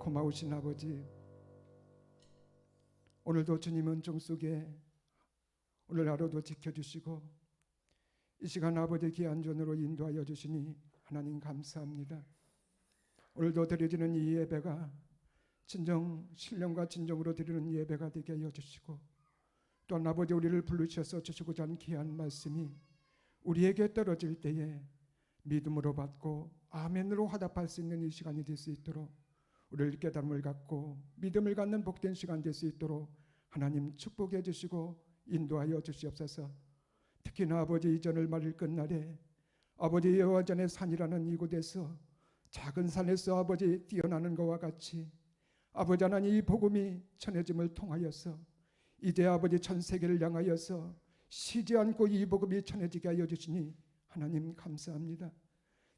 고마우신 아버지, 오늘도 주님 은총 속에 오늘 하루도 지켜주시고 이 시간 아버지 귀한 전으로 인도하여 주시니 하나님 감사합니다. 오늘도 드려지는 이 예배가 진정 신령과 진정으로 드리는 예배가 되게 하여 주시고, 또한 아버지 우리를 부르셔서 주시고자 하는 귀한 말씀이 우리에게 떨어질 때에 믿음으로 받고 아멘으로 화답할 수 있는 이 시간이 될 수 있도록 우리를 깨달음을 갖고 믿음을 갖는 복된 시간 될 수 있도록 하나님 축복해 주시고 인도하여 주시옵소서. 특히나 아버지 이전을 말일 끝날에 아버지 여호와 전의 산이라는 이곳에서 작은 산에서 아버지 뛰어나는 것과 같이 아버지 하나님 이 복음이 전해짐을 통하여서 이제 아버지 전 세계를 향하여서 쉬지 않고 이 복음이 전해지게 하여 주시니 하나님 감사합니다.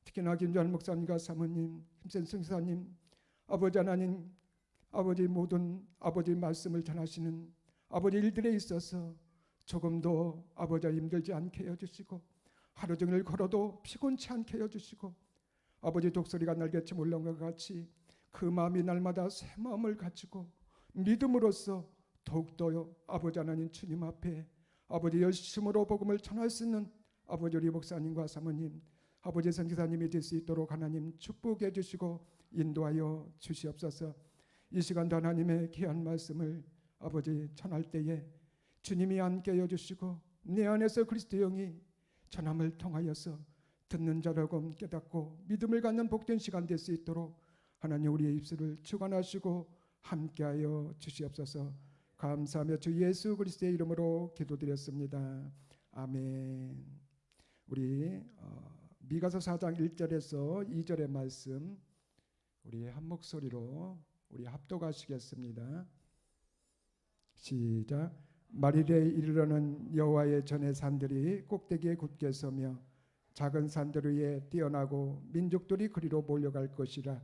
특히나 김주환 목사님과 사모님, 김센 성사님, 아버지 하나님, 아버지 모든 아버지 말씀을 전하시는 아버지 일들에 있어서 조금도 아버지 힘들지 않게 해주시고 하루 종일 걸어도 피곤치 않게 해주시고 아버지 독소리가 날개쳐 올라온 것 같이 그 마음이 날마다 새 마음을 가지고 믿음으로써 더욱더 아버지 하나님 주님 앞에 아버지 열심으로 복음을 전할 수 있는 아버지 우리 목사님과 사모님, 아버지 선지자님이 될 수 있도록 하나님 축복해 주시고 인도하여 주시옵소서. 이 시간도 하나님의 귀한 말씀을 아버지 전할 때에 주님이 함께 해주시고 내 안에서 그리스도 영이 전함을 통하여서 듣는 자라고 깨닫고 믿음을 갖는 복된 시간 될 수 있도록 하나님 우리의 입술을 주관하시고 함께하여 주시옵소서. 감사하며 주 예수 그리스도의 이름으로 기도드렸습니다. 아멘. 우리 미가서 4장 1절에서 2절의 말씀 우리 한 목소리로 우리 합독하시겠습니다. 시작. 말일에 이르러는 여호와의 전의 산들이 꼭대기에 굳게 서며 작은 산들 위에 뛰어나고 민족들이 그리로 몰려갈 것이라.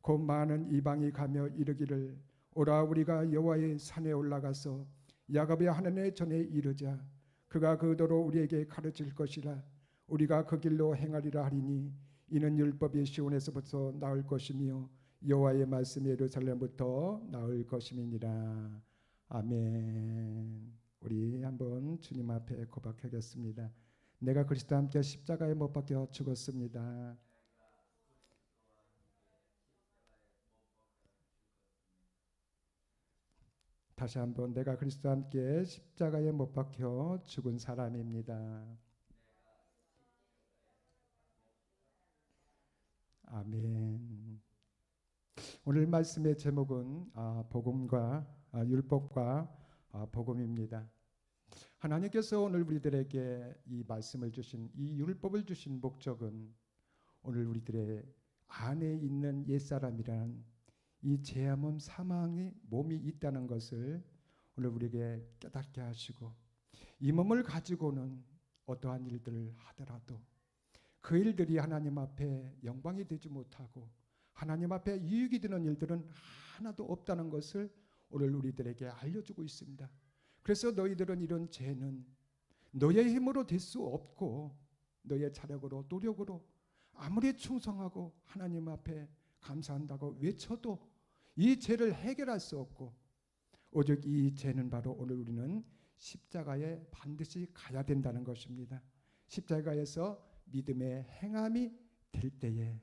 곧 많은 이방이 가며 이르기를 오라 우리가 여호와의 산에 올라가서 야곱의 하나님의 전에 이르자. 그가 그 도로 우리에게 가르칠 것이라. 우리가 그 길로 행하리라 하리니 이는 율법이 시온에서부터 나올 것이며 여호와의 말씀이 예루살렘부터 나올 것임이니라. 아멘. 우리 한번 주님 앞에 고백하겠습니다. 내가 그리스도와 함께 십자가에 못 박혀 죽었습니다. 다시 한번 내가 그리스도와 함께 십자가에 못 박혀 죽은 사람입니다. 아멘. 오늘 말씀의 제목은 복음과 율법과 복음입니다. 하나님께서 오늘 우리들에게 이 말씀을 주신 이 율법을 주신 목적은 오늘 우리들의 안에 있는 옛사람이란 이 죄함은 사망의 몸이 있다는 것을 오늘 우리에게 깨닫게 하시고 이 몸을 가지고는 어떠한 일들을 하더라도 그 일들이 하나님 앞에 영광이 되지 못하고 하나님 앞에 유익이 되는 일들은 하나도 없다는 것을 오늘 우리들에게 알려주고 있습니다. 그래서 너희들은 이런 죄는 너의 힘으로 될 수 없고 너의 자력으로 노력으로 아무리 충성하고 하나님 앞에 감사한다고 외쳐도 이 죄를 해결할 수 없고 오직 이 죄는 바로 오늘 우리는 십자가에 반드시 가야 된다는 것입니다. 십자가에서 믿음의 행함이 될 때에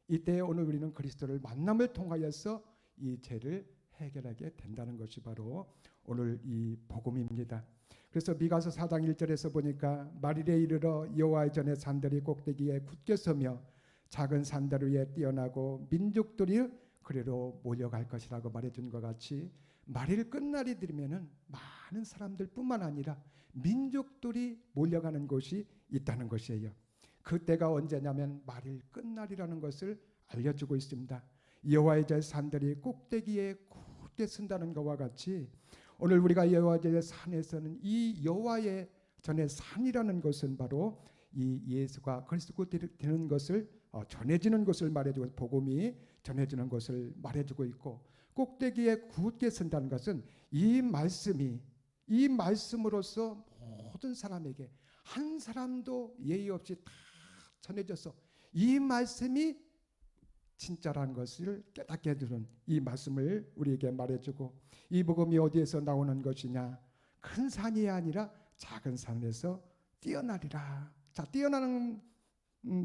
이때 오늘 우리는 그리스도를 만남을 통하여서 이 죄를 해결하게 된다는 것이 바로 오늘 이 복음입니다. 그래서 미가서 4장 1절에서 보니까 말일에 이르러 여호와의 전의 산들이 꼭대기에 굳게 서며 작은 산들 위에 뛰어나고 민족들이 그리로 몰려갈 것이라고 말해준 것 같이 말일 끝날이 되면은 많은 사람들뿐만 아니라 민족들이 몰려가는 곳이 있다는 것이에요. 그때가 언제냐면 말일 끝날이라는 것을 알려주고 있습니다. 여호와의 전의 산들이 꼭대기에 굳게 선다는 것과 같이 오늘 우리가 여호와의 전의 산에서는 이 여호와의 전의 산이라는 것은 바로 이 예수가 그리스도가 되는 것을 전해지는 것을 말해주고 복음이 전해지는 것을 말해주고 있고 꼭대기에 굳게 선다는 것은 이 말씀이 이 말씀으로서 모든 사람에게 한 사람도 예의 없이 다 전해져서 이 말씀이 진짜라는 것을 깨닫게 해주는 이 말씀을 우리에게 말해주고, 이 복음이 어디에서 나오는 것이냐? 큰 산이 아니라 작은 산에서 뛰어나리라. 자, 뛰어나는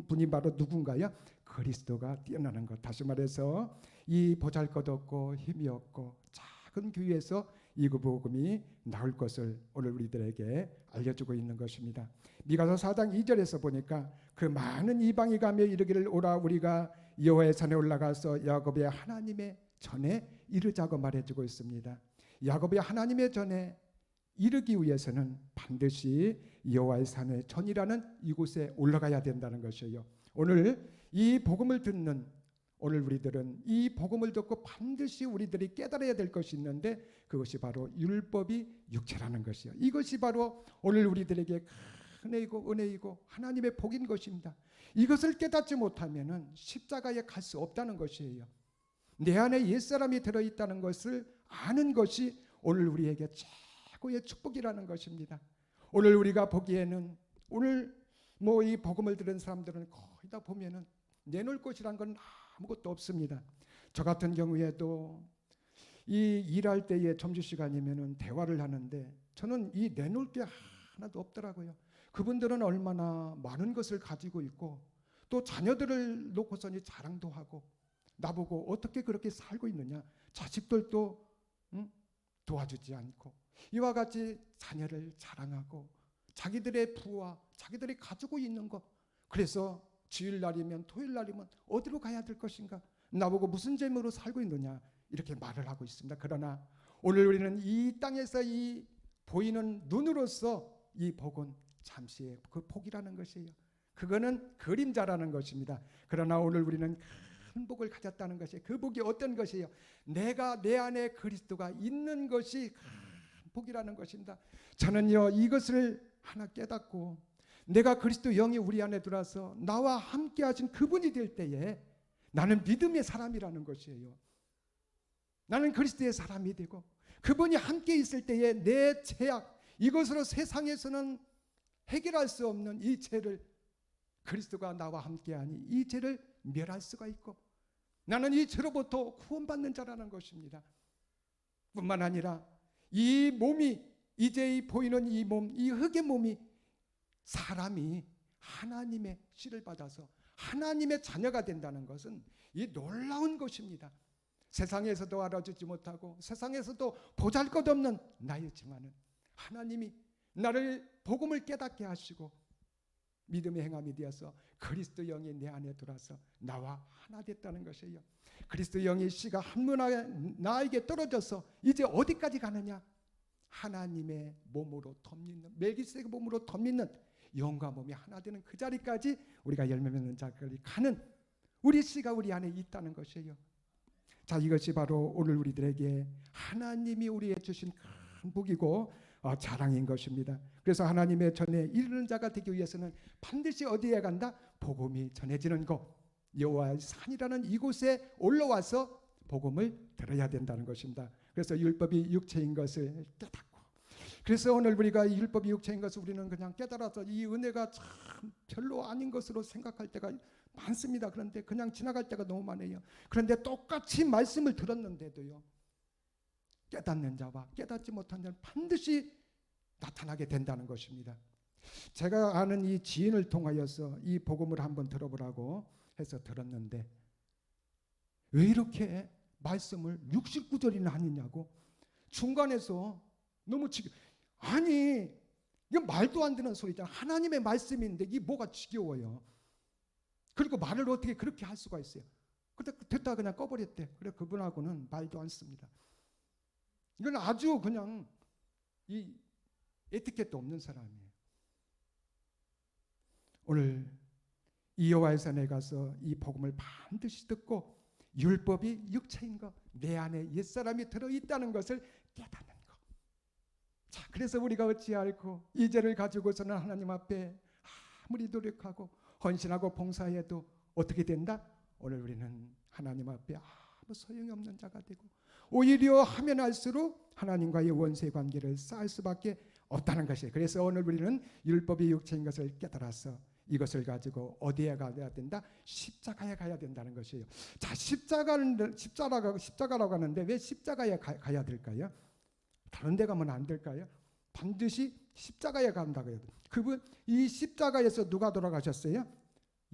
분이 바로 누군가요? 그리스도가 뛰어나는 것. 다시 말해서 이 보잘것없고 힘이 없고 작은 교회에서 이 복음이 나올 것을 오늘 우리들에게 알려주고 있는 것입니다. 미가서 4장 2절에서 보니까 그 많은 이방이 가며 이르기를 오라 우리가 여호와의 산에 올라가서 야곱의 하나님의 전에 이르자고 말해주고 있습니다. 야곱의 하나님의 전에 이르기 위해서는 반드시 여호와의 산의 전이라는 이곳에 올라가야 된다는 것이에요. 오늘 이 복음을 듣는 오늘 우리들은 이 복음을 듣고 반드시 우리들이 깨달아야 될 것이 있는데, 그것이 바로 율법이 육체라는 것이요. 이것이 바로 오늘 우리들에게 은혜이고 은혜이고 하나님의 복인 것입니다. 이것을 깨닫지 못하면은 십자가에 갈 수 없다는 것이에요. 내 안에 옛사람이 들어있다는 것을 아는 것이 오늘 우리에게 최고의 축복이라는 것입니다. 오늘 우리가 보기에는 오늘 이 복음을 들은 사람들은 거의 다 보면은 내놓을 것이란 건 아무것도 없습니다. 저 같은 경우에도 이 일할 때에 점심시간이면은 대화를 하는데 저는 이 내놓을 게 하나도 없더라고요. 그분들은 얼마나 많은 것을 가지고 있고 또 자녀들을 놓고서니 자랑도 하고 나보고 어떻게 그렇게 살고 있느냐, 자식들도 도와주지 않고 이와 같이 자녀를 자랑하고 자기들의 부와 자기들이 가지고 있는 것, 그래서 주일날이면 토요일날이면 어디로 가야 될 것인가, 나보고 무슨 재물로 살고 있느냐 이렇게 말을 하고 있습니다. 그러나 오늘 우리는 이 땅에서 이 보이는 눈으로서 이 복은 잠시의 그 복이라는 것이에요. 그거는 그림자라는 것입니다. 그러나 오늘 우리는 큰 복을 가졌다는 것이에요. 그 복이 어떤 것이에요? 내가 내 안에 그리스도가 있는 것이 큰 복이라는 것입니다. 저는요 이것을 하나 깨닫고 내가 그리스도 영이 우리 안에 들어와서 나와 함께 하신 그분이 될 때에 나는 믿음의 사람이라는 것이에요. 나는 그리스도의 사람이 되고 그분이 함께 있을 때에 내 죄악, 이것으로 세상에서는 해결할 수 없는 이 죄를 그리스도가 나와 함께하니 이 죄를 멸할 수가 있고 나는 이 죄로부터 구원받는 자라는 것입니다. 뿐만 아니라 이 몸이 이제 보이는 이 몸, 이 흙의 몸이 사람이 하나님의 씨를 받아서 하나님의 자녀가 된다는 것은 이 놀라운 것입니다. 세상에서도 알아주지 못하고 세상에서도 보잘것없는 나였지만은 하나님이 나를 복음을 깨닫게 하시고 믿음의 행함이 되어서 그리스도 영이 내 안에 들어와서 나와 하나 됐다는 것이에요. 그리스도 영의 씨가 한 문화에 나에게 떨어져서 이제 어디까지 가느냐? 하나님의 몸으로 덧입는, 멜기세덱 몸으로 덧입는 영과 몸이 하나 되는 그 자리까지 우리가 열매 맺는 자리까지 가는 우리 씨가 우리 안에 있다는 것이에요. 자, 이것이 바로 오늘 우리들에게 하나님이 우리에게 주신 큰 복이고 자랑인 것입니다. 그래서 하나님의 전에 이르는 자가 되기 위해서는 반드시 어디에 간다? 복음이 전해지는 곳, 여호와의 산이라는 이곳에 올라와서 복음을 들어야 된다는 것입니다. 그래서 율법이 육체인 것을 깨닫고, 그래서 오늘 우리가 율법이 육체인 것을 우리는 그냥 깨달아서 이 은혜가 참 별로 아닌 것으로 생각할 때가 많습니다. 그런데 그냥 지나갈 때가 너무 많아요. 그런데 똑같이 말씀을 들었는데도요, 깨닫는 자와 깨닫지 못한 자는 반드시 나타나게 된다는 것입니다. 제가 아는 이 지인을 통하여서 이 복음을 한번 들어보라고 해서 들었는데 왜 이렇게 말씀을 69절이나 하느냐고 중간에서 너무 아니 이거 말도 안 되는 소리잖아. 하나님의 말씀인데 이게 뭐가 지겨워요. 그리고 말을 어떻게 그렇게 할 수가 있어요. 그때 됐다 그냥 꺼버렸대. 그래 그분하고는 말도 안 씁니다. 이건 아주 그냥 이 에티켓도 없는 사람이에요. 오늘 이 여호와의 산에 가서 이 복음을 반드시 듣고 율법이 육체인 것, 내 안에 옛사람이 들어있다는 것을 깨닫는 것. 자, 그래서 우리가 어찌할꼬 이 죄를 가지고서는 하나님 앞에 아무리 노력하고 헌신하고 봉사해도 어떻게 된다? 오늘 우리는 하나님 앞에 아무 소용이 없는 자가 되고 오히려 하면 할수록 하나님과의 원수의 관계를 쌓을 수밖에 없다는 것이에요. 그래서 오늘 우리는 율법이 육체인 것을 깨달아서 이것을 가지고 어디에 가야 된다? 십자가에 가야 된다는 것이에요. 자, 십자가라고 하는데 왜 십자가에 가야 될까요? 다른 데 가면 안 될까요? 반드시 십자가에 간다고 해요. 그분 이 십자가에서 누가 돌아가셨어요?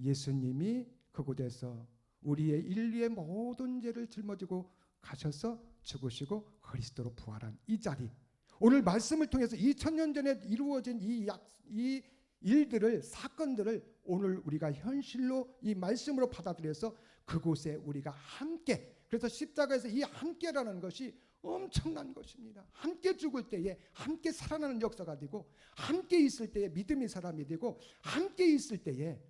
예수님이 그곳에서 우리의 인류의 모든 죄를 짊어지고 가셔서 죽으시고 그리스도로 부활한 이 자리. 오늘 말씀을 통해서 2000년 전에 이루어진 이 일들을, 사건들을 오늘 우리가 현실로 이 말씀으로 받아들여서 그곳에 우리가 함께, 그래서 십자가에서 이 함께라는 것이 엄청난 것입니다. 함께 죽을 때에 함께 살아나는 역사가 되고, 함께 있을 때에 믿음의 사람이 되고, 함께 있을 때에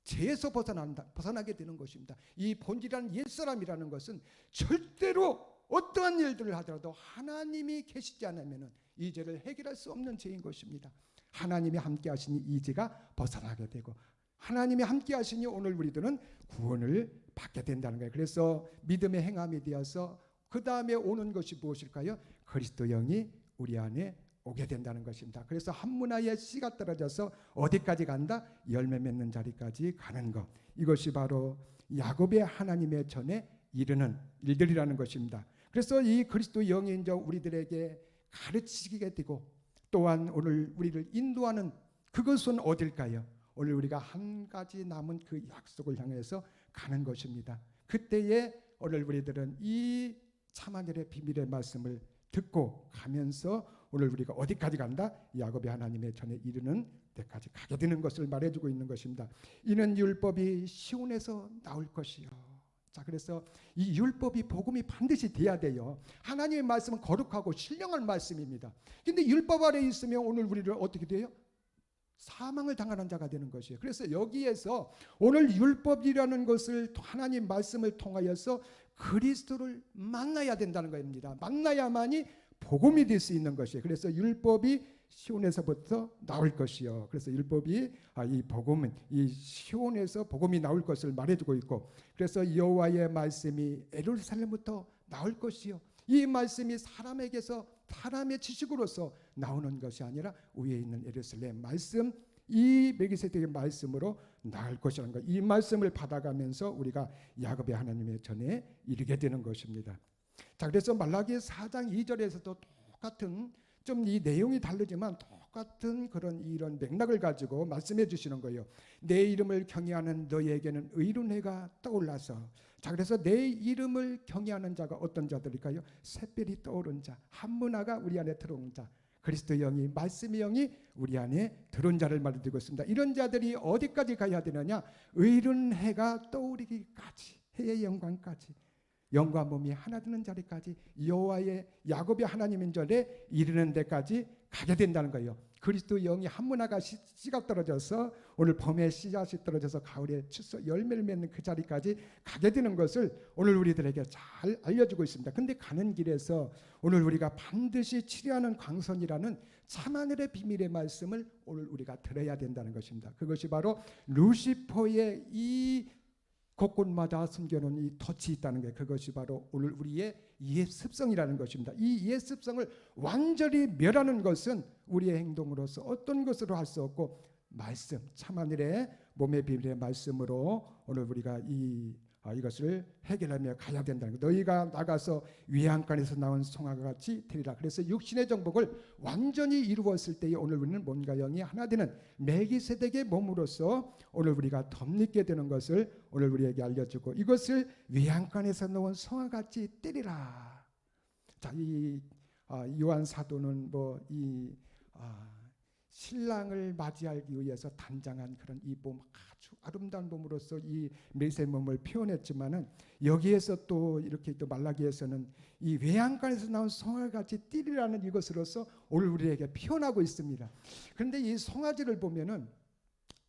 죄에서 벗어나게 되는 것입니다. 이 본질이라는 옛사람이라는 것은 절대로 어떠한 일들을 하더라도 하나님이 계시지 않으면 이 죄를 해결할 수 없는 죄인 것입니다. 하나님이 함께 하시니 이 죄가 벗어나게 되고, 하나님이 함께 하시니 오늘 우리들은 구원을 받게 된다는 거예요. 그래서 믿음의 행함이 되어서 그 다음에 오는 것이 무엇일까요? 그리스도 영이 우리 안에 오게 된다는 것입니다. 그래서 한 문화의 씨가 떨어져서 어디까지 간다? 열매 맺는 자리까지 가는 것. 이것이 바로 야곱의 하나님의 전에 이르는 일들이라는 것입니다. 그래서 이 그리스도 영이 이제 우리들에게 가르치게 되고, 또한 오늘 우리를 인도하는 그것은 어딜까요? 오늘 우리가 한 가지 남은 그 약속을 향해서 가는 것입니다. 그때에 오늘 우리들은 이 참하늘의 비밀의 말씀을 듣고 가면서 오늘 우리가 어디까지 간다? 야곱의 하나님의 전에 이르는 데까지 가게 되는 것을 말해주고 있는 것입니다. 이는 율법이 시온에서 나올 것이요. 자, 그래서 이 율법이, 복음이 반드시 돼야 돼요. 하나님의 말씀은 거룩하고 신령한 말씀입니다. 근데 율법 아래 있으면 오늘 우리를 어떻게 돼요? 사망을 당하는 자가 되는 것이에요. 그래서 여기에서 오늘 율법이라는 것을 하나님 말씀을 통하여서 그리스도를 만나야 된다는 겁니다. 만나야만이 복음이 될 수 있는 것이에요. 그래서 율법이 시온에서부터 나올 것이요. 그래서 율법이 이 복음은 이 시온에서 복음이 나올 것을 말해주고 있고, 그래서 여호와의 말씀이 예루살렘부터 나올 것이요. 이 말씀이 사람에게서, 사람의 지식으로서 나오는 것이 아니라 위에 있는 예루살렘 말씀, 이 멜기세덱의 말씀으로 나올 것이라는 것. 이 말씀을 받아가면서 우리가 야곱의 하나님의 전에 이르게 되는 것입니다. 자, 그래서 말라기 4장 2절에서도 똑같은, 좀 이 내용이 다르지만 똑같은 그런 이런 맥락을 가지고 말씀해 주시는 거예요. 내 이름을 경외하는 너희에게는 의로운 해가 떠올라서. 자, 그래서 내 이름을 경외하는 자가 어떤 자들일까요? 샛별이 떠오른 자, 한 문화가 우리 안에 들어온 자, 그리스도 영이, 말씀의 영이 우리 안에 들어온 자를 말해주고 있습니다. 이런 자들이 어디까지 가야 되느냐? 의로운 해가 떠오르기까지, 해의 영광까지, 영과 몸이 하나 되는 자리까지, 여호와의 야곱의 하나님인 전에 이르는 데까지 가게 된다는 거예요. 그리스도 영이 한 문화가 씨가 떨어져서, 오늘 봄에 씨앗이 떨어져서 가을에 열매를 맺는 그 자리까지 가게 되는 것을 오늘 우리들에게 잘 알려주고 있습니다. 근데 가는 길에서 오늘 우리가 반드시 치료하는 광선이라는 참하늘의 비밀의 말씀을 오늘 우리가 들어야 된다는 것입니다. 그것이 바로 루시퍼의 이 곳곳마다 숨겨놓은 이 덫이 있다는 게, 그것이 바로 오늘 우리의 옛 습성이라는 것입니다. 이 옛 습성을 완전히 멸하는 것은 우리의 행동으로서 어떤 것으로 할 수 없고, 말씀, 참하늘의 몸의 비밀의 말씀으로 오늘 우리가 이것을 해결하며 가야 된다는 것. 너희가 나가서 외양간에서 나온 송아가 같이 되리라. 그래서 육신의 정복을 완전히 이루었을 때에 오늘 우리는 몸과 영이 하나 되는 멜기세덱의 몸으로서 오늘 우리가 덧입게 되는 것을 오늘 우리에게 알려주고, 이것을 외양간에서 나온 송아같이 때리라. 자, 이 요한 사도는 신랑을 맞이하기 위해서 단장한 그런 이 몸, 아주 아름다운 몸으로서 이 멜기세덱 몸을 표현했지만은, 여기에서 또 이렇게 또 말라기에서는 이 외양간에서 나온 송아지같이 띠리라는 이것으로서 오늘 우리에게 표현하고 있습니다. 그런데 이 송아지를 보면은,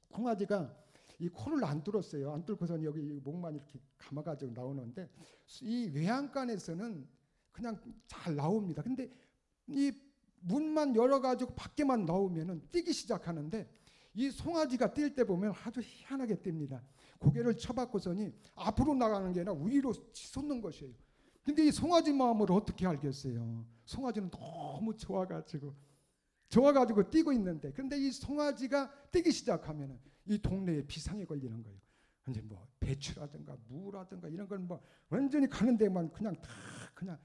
송아지가 이 코를 안 뚫었어요. 안 뚫고선 여기 목만 이렇게 감아가지고 나오는데, 이 외양간에서는 그냥 잘 나옵니다. 근데 이 문만 열어가지고 밖에만 나오면은 뛰기 시작하는데, 이 송아지가 뛸 때 보면 아주 희한하게 뜁니다. 고개를 쳐박고서니 앞으로 나가는 게 아니라 위로 치솟는 것이에요. 근데 이 송아지 마음을 어떻게 알겠어요? 송아지는 너무 좋아가지고 뛰고 있는데, 근데 이 송아지가 뛰기 시작하면은 이 동네에 비상이 걸리는 거예요. 근데 뭐 배추라든가 무라든가 이런 건 뭐 완전히 가는 데만 그냥 다 그냥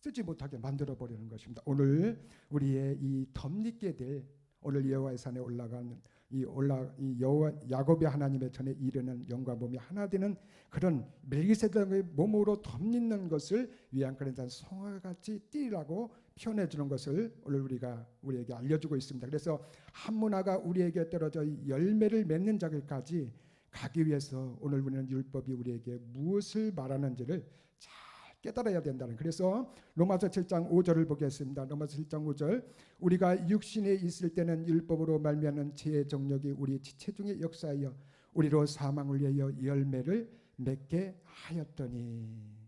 쓰지 못하게 만들어 버리는 것입니다. 오늘 우리의 이 덧입게 될 오늘 여호와의 산에 올라가는 이 여호와 야곱의 하나님의 전에 이르는 영과 몸이 하나 되는 그런 멜기세덱의 몸으로 덧입는 것을 위안권에다 성화가 같이 띠라고 표현해 주는 것을 오늘 우리에게 알려주고 있습니다. 그래서 한 문화가 우리에게 떨어져 열매를 맺는 자리까지 가기 위해서 오늘 우리는 율법이 우리에게 무엇을 말하는지를 잘 깨달아야 된다는. 그래서 로마서 7장 5절을 보겠습니다. 로마서 7장 5절. 우리가 육신에 있을 때는 율법으로 말미암는 죄의 정욕이 우리 지체 중에 역사하여 우리로 사망을 위하여 열매를 맺게 하였더니.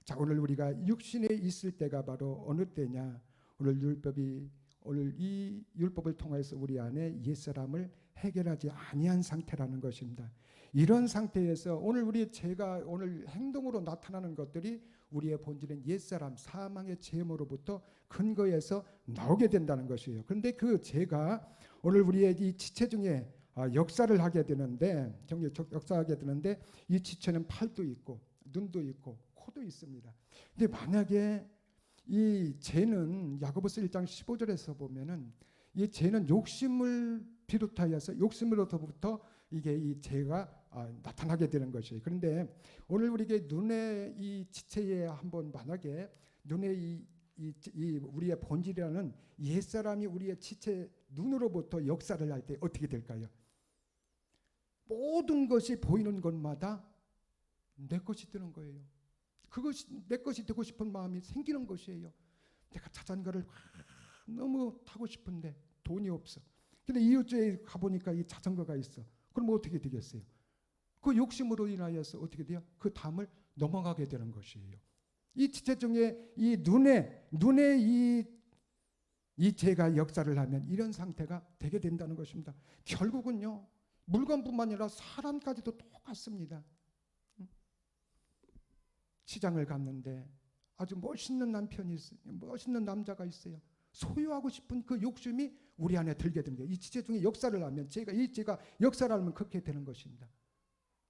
자, 오늘 우리가 육신에 있을 때가 바로 어느 때냐? 오늘 이 율법을 통해서 우리 안에 옛사람을 해결하지 아니한 상태라는 것입니다. 이런 상태에서 오늘 우리의 죄가 오늘 행동으로 나타나는 것들이 우리의 본질은 옛사람 사망의 죄로부터 근거해서 나오게 된다는 것이에요. 그런데 그 죄가 오늘 우리의 이 지체 중에 역사를 하게 되는데 역사하게 되는데 이 지체는 팔도 있고 눈도 있고 코도 있습니다. 근데 만약에 이 죄는 야고보서 1장 15절에서 보면은 이 죄는 욕심을 비롯하여서 욕심으로부터 이게 이 죄가 나타나게 되는 것이에요. 그런데 오늘 우리에게 눈의 이 지체에 한번 만약에 눈의 이 우리의 본질이라는 옛사람이 우리의 지체 눈으로부터 역사를 할 때 어떻게 될까요? 모든 것이 보이는 것마다 내 것이 되는 거예요. 그것이 내 것이 되고 싶은 마음이 생기는 것이에요. 내가 자전거를 너무 타고 싶은데 돈이 없어. 근데 이웃집에 가보니까 이 자전거가 있어. 그럼 어떻게 되겠어요? 그 욕심으로 인하여서 어떻게 돼요? 그 담을 넘어가게 되는 것이에요. 이 지체 중에 이 눈에 이 죄가 역사를 하면 이런 상태가 되게 된다는 것입니다. 결국은요, 물건뿐만 아니라 사람까지도 똑같습니다. 시장을 갔는데 아주 멋있는 남편이 있어요. 멋있는 남자가 있어요. 소유하고 싶은 그 욕심이 우리 안에 들게 되는 거예요. 이 지체 중에 역사를 하면 이 죄가 역사를 하면 그렇게 되는 것입니다.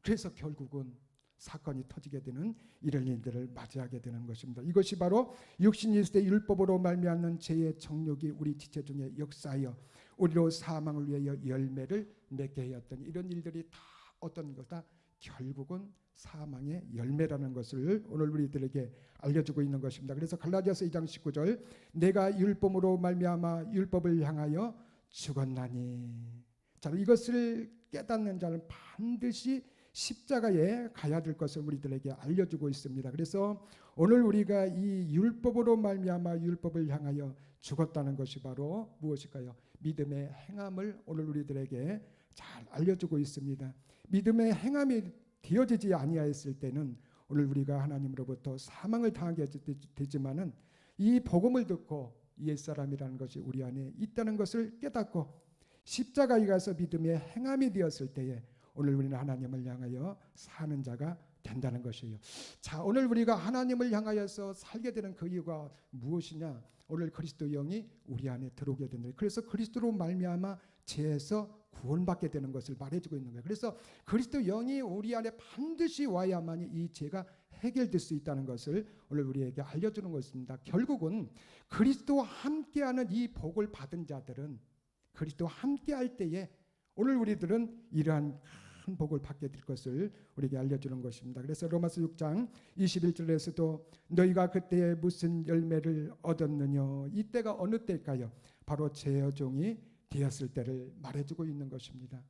그래서 결국은 사건이 터지게 되는 이런 일들을 맞이하게 되는 것입니다. 이것이 바로 육신이 있을 때 율법으로 말미암는 죄의 정욕이 우리 지체 중에 역사하여 우리로 사망을 위하여 열매를 맺게 하였더니 이런 일들이 다 어떤 거다? 결국은 사망의 열매라는 것을 오늘 우리들에게 알려주고 있는 것입니다. 그래서 갈라디아서 2장 19절 내가 율법으로 말미암아 율법을 향하여 죽었나니. 자, 이것을 깨닫는 자는 반드시 십자가에 가야 될 것을 우리들에게 알려주고 있습니다. 그래서 오늘 우리가 이 율법으로 말미암아 율법을 향하여 죽었다는 것이 바로 무엇일까요? 믿음의 행함을 오늘 우리들에게 잘 알려주고 있습니다. 믿음의 행함이 되어지지 아니하였을 때는 오늘 우리가 하나님으로부터 사망을 당하게 되지만은 이 복음을 듣고 옛사람이라는 것이 우리 안에 있다는 것을 깨닫고 십자가에 가서 믿음의 행함이 되었을 때에 오늘 우리는 하나님을 향하여 사는 자가 된다는 것이에요. 자, 오늘 우리가 하나님을 향하여서 살게 되는 그 이유가 무엇이냐? 오늘 그리스도 영이 우리 안에 들어오게 된다. 그래서 그리스도로 말미암아 죄에서 구원받게 되는 것을 말해주고 있는 거예요. 그래서 그리스도 영이 우리 안에 반드시 와야만이 이 죄가 해결될 수 있다는 것을 오늘 우리에게 알려주는 것입니다. 결국은 그리스도와 함께하는 이 복을 받은 자들은 그리스도와 함께할 때에 오늘 우리들은 이러한 큰 복을 받게 될 것을 우리에게 알려주는 것입니다. 그래서 로마서 6장 21절에서도 너희가 그때에 무슨 열매를 얻었느냐 이때가 어느 때일까요? 바로 죄의 종이 되었을 때를 말해주고 있는 것입니다.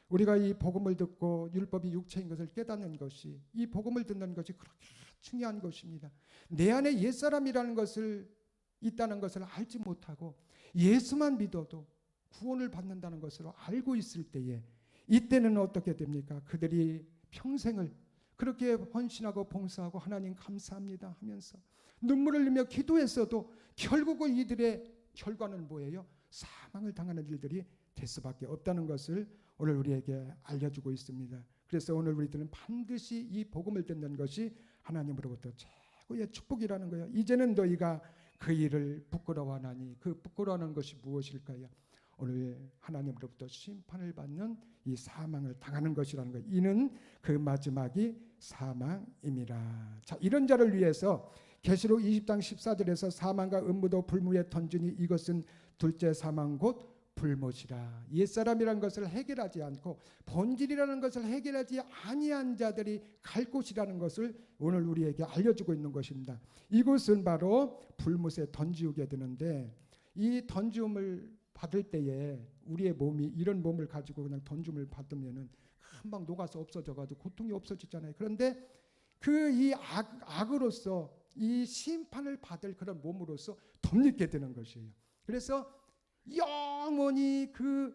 우리가 이 복음을 듣고 율법이 육체인 것을 깨닫는 것이 이 복음을 듣는 것이 그렇게 중요한 것입니다. 내 안에 옛사람이라는 것을 있다는 것을 알지 못하고 예수만 믿어도 구원을 받는다는 것을 알고 있을 때에 이때는 어떻게 됩니까? 그들이 평생을 그렇게 헌신하고 봉사하고 하나님 감사합니다 하면서 눈물을 흘리며 기도했어도 결국은 이들의 결과는 뭐예요? 사망을 당하는 일들이 될 수밖에 없다는 것을 오늘 우리에게 알려주고 있습니다. 그래서 오늘 우리들은 반드시 이 복음을 듣는 것이 하나님으로부터 최고의 축복이라는 거예요. 이제는 너희가 그 일을 부끄러워하나니 그 부끄러워하는 것이 무엇일까요? 오늘 하나님으로부터 심판을 받는 이 사망을 당하는 것이라는 것. 이는 그 마지막이 사망임이라. 자, 이런 자를 위해서 계시록 20장 14절에서 사망과 음부도 불무에 던지니 이것은 둘째 사망 곧 불못이라. 옛사람이라는 것을 해결하지 않고 본질이라는 것을 해결하지 아니한 자들이 갈 곳이라는 것을 오늘 우리에게 알려주고 있는 것입니다. 이곳은 바로 불못에 던지우게 되는데, 이 던지움을 받을 때에 우리의 몸이 이런 몸을 가지고 그냥 던짐을 받으면은 금방 녹아서 없어져가지고 고통이 없어지잖아요. 그런데 그 이 악으로서 이 심판을 받을 그런 몸으로서 덧입게 되는 것이에요. 그래서 영원히 그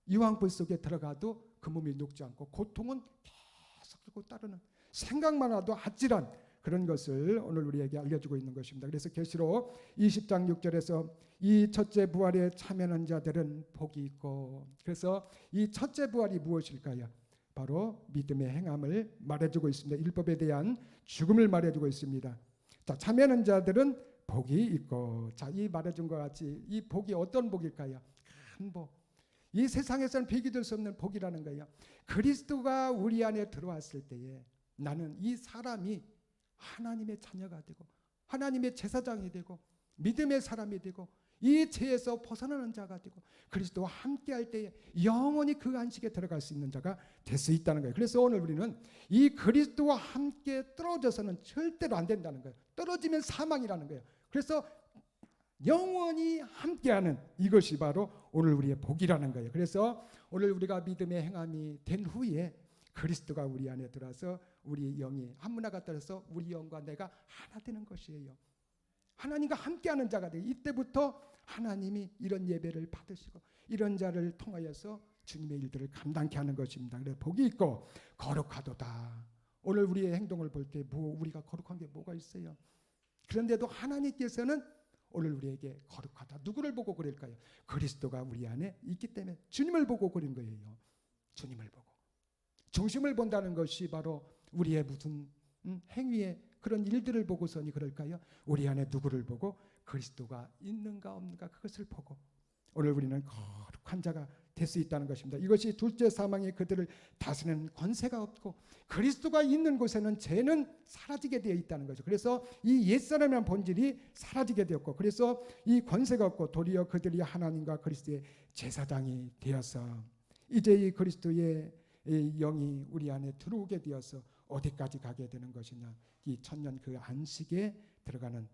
유황불 속에 들어가도 그 몸이 녹지 않고 고통은 계속 들고 따르는, 생각만 해도 아찔한 그런 것을 오늘 우리에게 알려주고 있는 것입니다. 그래서 계시록 20장 6절에서 이 첫째 부활에 참여하는 자들은 복이 있고, 그래서 이 첫째 부활이 무엇일까요? 바로 믿음의 행함을 말해주고 있습니다. 율법에 대한 죽음을 말해주고 있습니다. 자, 참여하는 자들은 복이 있고, 자, 이 말해준 것 같이 이 복이 어떤 복일까요? 큰 복. 이 세상에서는 비교될 수 없는 복이라는 거예요. 그리스도가 우리 안에 들어왔을 때에 나는 이 사람이 하나님의 자녀가 되고 하나님의 제사장이 되고 믿음의 사람이 되고 이 죄에서 벗어나는 자가 되고 그리스도와 함께할 때에 영원히 그 안식에 들어갈 수 있는 자가 될 수 있다는 거예요. 그래서 오늘 우리는 이 그리스도와 함께 떨어져서는 절대로 안 된다는 거예요. 떨어지면 사망이라는 거예요. 그래서 영원히 함께하는 이것이 바로 오늘 우리의 복이라는 거예요. 그래서 오늘 우리가 믿음의 행함이 된 후에 그리스도가 우리 안에 들어와서 우리 영이 한 문화가 따라서 우리 영과 내가 하나 되는 것이에요. 하나님과 함께하는 자가 돼. 이때부터 하나님이 이런 예배를 받으시고 이런 자를 통하여서 주님의 일들을 감당케 하는 것입니다. 그래서 복이 있고 거룩하도다. 오늘 우리의 행동을 볼 때 우리가 거룩한 게 뭐가 있어요? 그런데도 하나님께서는 오늘 우리에게 거룩하다. 누구를 보고 그럴까요? 그리스도가 우리 안에 있기 때문에 주님을 보고 그린 거예요. 주님을 보고. 중심을 본다는 것이 바로 우리의 무슨 행위에 그런 일들을 보고서니 그럴까요? 우리 안에 누구를 보고 그리스도가 있는가 없는가 그것을 보고 오늘 우리는 거룩한 자가 될 수 있다는 것입니다. 이것이 둘째 사망이 그들을 다스리는 권세가 없고 그리스도가 있는 곳에는 죄는 사라지게 되어 있다는 거죠. 그래서 이 옛사람이란 본질이 사라지게 되었고 그래서 이 권세가 없고 도리어 그들이 하나님과 그리스도의 제사장이 되어서 이제 이 그리스도의 영이 우리 안에 들어오게 되어서 어디까지 가게 되는 것이냐, 이 천년 그 안식에 들어가는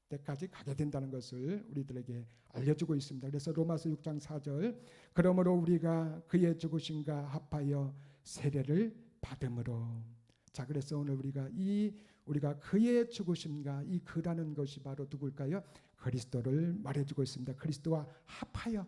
때까지 가게 된다는 것을 우리들에게 알려주고 있습니다. 그래서 로마서 6장 4절 그러므로 우리가 그의 죽으심과 합하여 세례를 받음으로. 자, 그래서 오늘 우리가 그의 죽으심과 이 그라는 것이 바로 누굴까요? 그리스도를 말해주고 있습니다. 그리스도와 합하여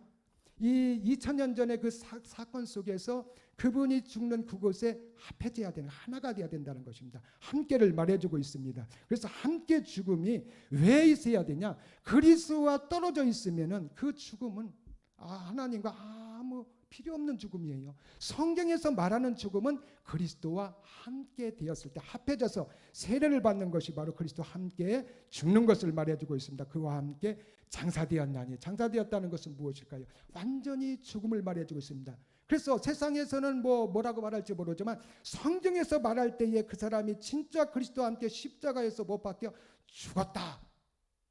이 2000년 전의 그 사건 속에서 그분이 죽는 그곳에 합해져야 되는, 하나가 되어야 된다는 것입니다. 함께를 말해주고 있습니다. 그래서 함께 죽음이 왜 있어야 되냐? 그리스도와 떨어져 있으면은 그 죽음은 하나님과 아무 필요 없는 죽음이에요. 성경에서 말하는 죽음은 그리스도와 함께 되었을 때 합해져서 세례를 받는 것이 바로 그리스도와 함께 죽는 것을 말해주고 있습니다. 그와 함께 장사되었나니, 장사되었다는 것은 무엇일까요? 완전히 죽음을 말해주고 있습니다. 그래서 세상에서는 뭐라고 말할지 모르지만 성경에서 말할 때에 그 사람이 진짜 그리스도와 함께 십자가에서 못 박혀 죽었다,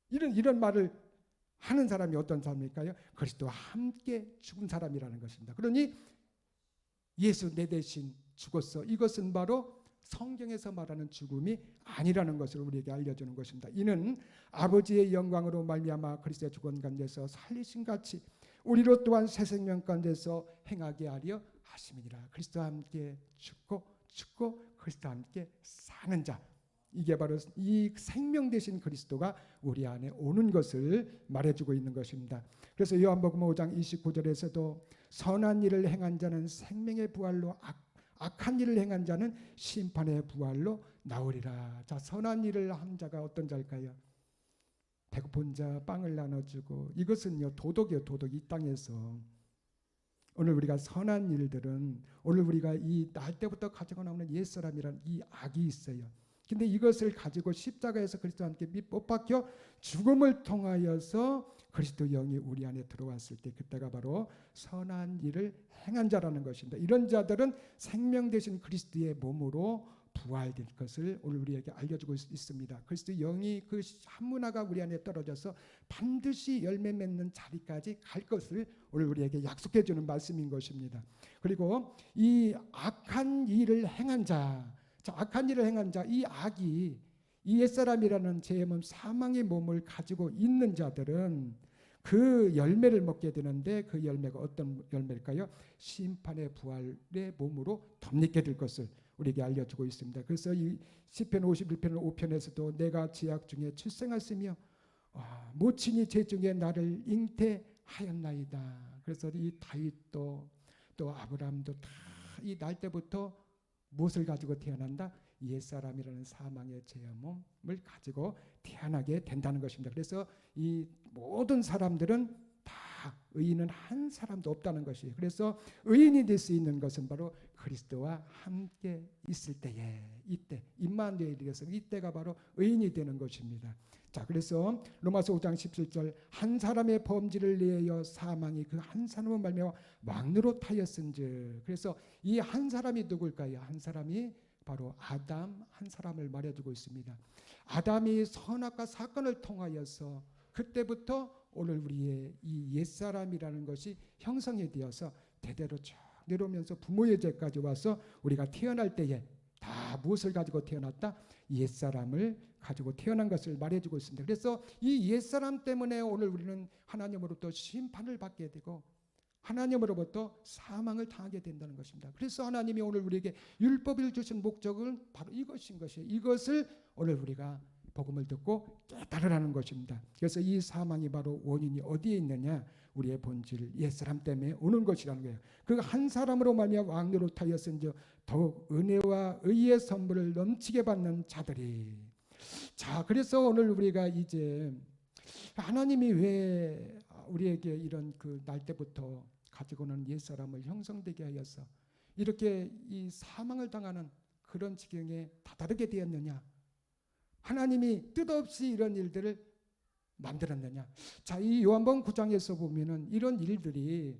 이런 말을 하는 사람이 어떤 사람일까요? 그리스도와 함께 죽은 사람이라는 것입니다. 그러니 예수 내 대신 죽었어. 이것은 바로 성경에서 말하는 죽음이 아니라는 것을 우리에게 알려주는 것입니다. 이는 아버지의 영광으로 말미암아 그리스도의 죽은 가운데서 살리신 같이 우리로 또한 새 생명 가운데서 행하게 하려 하심이니라. 그리스도와 함께 죽고 그리스도와 함께 사는 자, 이게 바로 이 생명 되신 그리스도가 우리 안에 오는 것을 말해주고 있는 것입니다. 그래서 요한복음 5장 29절에서도 선한 일을 행한 자는 생명의 부활로 악한 일을 행한 자는 심판의 부활로 나오리라. 자, 선한 일을 한 자가 어떤 자일까요? 배고픈 자 빵을 나눠주고, 이것은요 도덕이에요. 도덕. 이 땅에서 오늘 우리가 선한 일들은 오늘 우리가 이 날 때부터 가지고 나오는 옛사람이란 이 악이 있어요. 근데 이것을 가지고 십자가에서 그리스도와 함께 못 박혀 죽음을 통하여서 그리스도 영이 우리 안에 들어왔을 때 그때가 바로 선한 일을 행한 자라는 것입니다. 이런 자들은 생명 되신 그리스도의 몸으로 부활될 것을 오늘 우리에게 알려주고 있습니다. 그리스도 영이 그 한문화가 우리 안에 떨어져서 반드시 열매 맺는 자리까지 갈 것을 오늘 우리에게 약속해 주는 말씀인 것입니다. 그리고 이 악한 일을 행한 자, 악한 일을 행한 자, 이 악이 이 옛사람이라는 죄의 몸, 사망의 몸을 가지고 있는 자들은 그 열매를 먹게 되는데 그 열매가 어떤 열매일까요? 심판의 부활의 몸으로 덧입게 될 것을 우리에게 알려주고 있습니다. 그래서 이 시편 51편 5편에서도 내가 죄악 중에 출생하였으며 모친이 죄 중에 나를 잉태하였나이다. 그래서 이 다윗도 또 아브라함도 다 이 날 때부터 무엇을 가지고 태어난다? 옛사람이라는 사망의 죄의 몸을 가지고 태어나게 된다는 것입니다. 그래서 이 모든 사람들은 다 의인은 한 사람도 없다는 것이에요. 그래서 의인이 될 수 있는 것은 바로 그리스도와 함께 있을 때에, 이때 임마누엘에서 이때가 바로 의인이 되는 것입니다. 자, 그래서 로마서 5장 17절 한 사람의 범죄를 위하여 사망이 그 한 사람을 말미암아 왕노로 타였은즉. 그래서 이 한 사람이 누굴까요? 한 사람이 바로 아담 한 사람을 말해주고 있습니다. 아담이 선악과 사건을 통하여서 그때부터 오늘 우리의 이 옛사람이라는 것이 형성이 되어서 대대로 쭉 내려오면서 부모의 죄까지 와서 우리가 태어날 때에 다 무엇을 가지고 태어났다? 옛사람을 가지고 태어난 것을 말해주고 있습니다. 그래서 이 옛사람 때문에 오늘 우리는 하나님으로부터 심판을 받게 되고 하나님으로부터 사망을 당하게 된다는 것입니다. 그래서 하나님이 오늘 우리에게 율법을 주신 목적은 바로 이것인 것이에요. 이것을 오늘 우리가 복음을 듣고 깨달으라는 것입니다. 그래서 이 사망이 바로 원인이 어디에 있느냐? 우리의 본질 옛사람 때문에 오는 것이라는 거예요. 그 한 사람으로 말미암아 왕노로 타였은즉 더욱 은혜와 의의 선물을 넘치게 받는 자들이. 자, 그래서 오늘 우리가 이제 하나님이 왜 우리에게 이런 그 날 때부터 가지고는 옛사람을 형성되게 하여서 이렇게 이 사망을 당하는 그런 지경에 다다르게 되었느냐? 하나님이 뜻없이 이런 일들을 만들었느냐? 자, 이 요한복음 9장에서 보면은 이런 일들이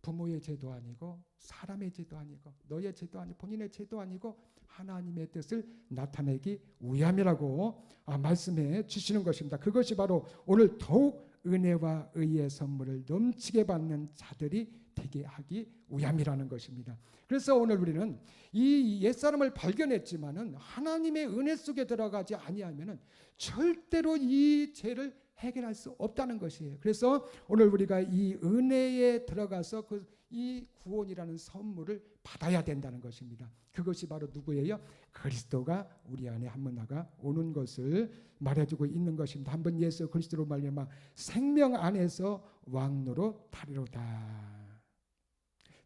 부모의 죄도 아니고 사람의 죄도 아니고 너의 죄도 아니고 본인의 죄도 아니고 하나님의 뜻을 나타내기 위함이라고 말씀해 주시는 것입니다. 그것이 바로 오늘 더욱 은혜와 의의 선물을 넘치게 받는 자들이 되게 하기 위함이라는 것입니다. 그래서 오늘 우리는 이 옛사람을 발견했지만은 하나님의 은혜 속에 들어가지 아니하면은 절대로 이 죄를 해결할 수 없다는 것이에요. 그래서 오늘 우리가 이 은혜에 들어가서 이 구원이라는 선물을 받아야 된다는 것입니다. 그것이 바로 누구예요? 그리스도가 우리 안에 한번 나가 오는 것을 말해주고 있는 것입니다. 한번 예수 그리스도로 말미암아 생명 안에서 왕노로 타리로다.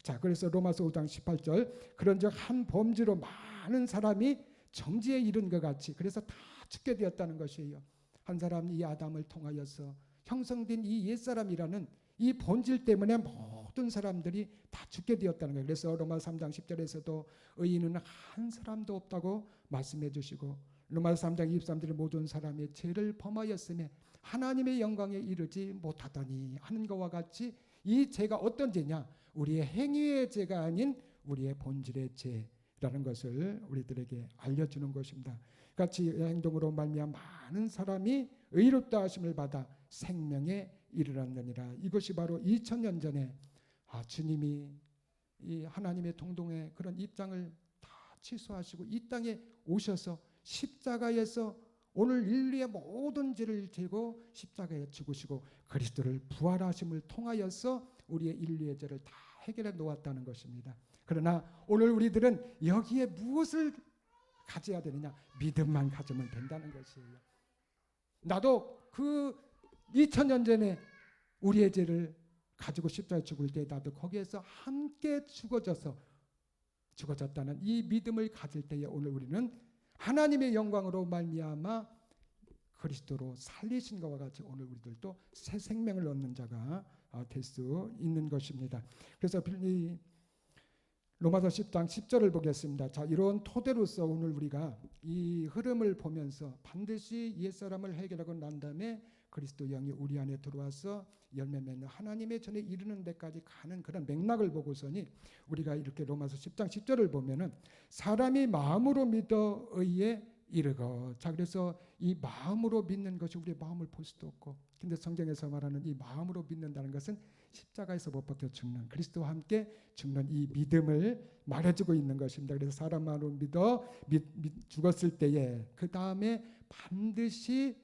자, 그래서 로마서 5장 18절 그런즉 한 범죄로 많은 사람이 정죄에 이른 것 같이 그래서 다 죽게 되었다는 것이에요. 한 사람 이 아담을 통하여서 형성된 이 옛사람이라는 이 본질 때문에 모든 사람들이 다 죽게 되었다는 거예요. 그래서 로마 3장 10절에서도 의인은 한 사람도 없다고 말씀해 주시고 로마 3장 23절에 모든 사람의 죄를 범하였으며 하나님의 영광에 이르지 못하다니 하는 것과 같이 이 죄가 어떤 죄냐? 우리의 행위의 죄가 아닌 우리의 본질의 죄라는 것을 우리들에게 알려주는 것입니다. 같이 행동으로 말미암아 많은 사람이 의롭다 하심을 받아 생명에 이르렀느니라. 이것이 바로 2000년 전에 주님이 이 하나님의 동동의 그런 입장을 다 취소하시고 이 땅에 오셔서 십자가에서 오늘 인류의 모든 죄를 지고 십자가에 죽으시고 그리스도를 부활하심을 통하여서 우리의 인류의 죄를 다 해결해 놓았다는 것입니다. 그러나 오늘 우리들은 여기에 무엇을 가져야 되느냐? 믿음만 가지면 된다는 것이에요. 나도 그 2000년 전에 우리의 죄를 가지고 십자가에 죽을 때 나도 거기에서 함께 죽어졌다는 이 믿음을 가질 때에 오늘 우리는 하나님의 영광으로 말미암아 그리스도로 살리신 것과 같이 오늘 우리들도 새 생명을 얻는 자가 될 수 있는 것입니다. 그래서 로마서 10장 10절을 보겠습니다. 자, 이런 토대로서 오늘 우리가 이 흐름을 보면서 반드시 옛사람을 해결하고 난 다음에 그리스도 영이 우리 안에 들어와서 열매 맺는 하나님의 전에 이르는 데까지 가는 그런 맥락을 보고서니 우리가 이렇게 로마서 10장 10절을 보면은 사람이 마음으로 믿어 의에 이르고, 자 그래서 이 마음으로 믿는 것이 우리의 마음을 볼 수도 없고, 근데 성경에서 말하는 이 마음으로 믿는다는 것은 십자가에서 못 박혀 죽는, 그리스도와 함께 죽는 이 믿음을 말해주고 있는 것입니다. 그래서 사람 마음으로 믿어 죽었을 때에 그 다음에 반드시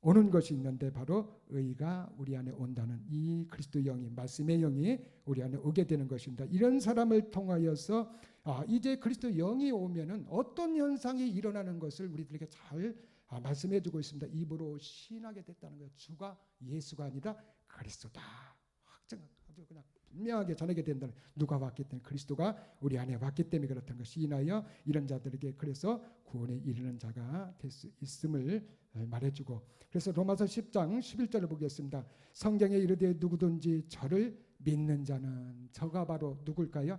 오는 것이 있는데 바로 의가 우리 안에 온다는 이 그리스도 영이, 말씀의 영이 우리 안에 오게 되는 것입니다. 이런 사람을 통하여서 이제 그리스도 영이 오면은 어떤 현상이 일어나는 것을 우리들에게 잘 말씀해 주고 있습니다. 입으로 시인하게 됐다는 거예요. 주가 예수가 아니라 그리스도다. 확정 아주 그냥 분명하게 전하게 된다는, 누가 왔기 때문에, 그리스도가 우리 안에 왔기 때문에 그렇다는 것을 시인하여 이런 자들에게 그래서 구원에 이르는 자가 될 수 있음을 말해주고, 그래서 로마서 10장 11절을 보겠습니다. 성경에 이르되 누구든지 저를 믿는 자는, 저가 바로 누굴까요?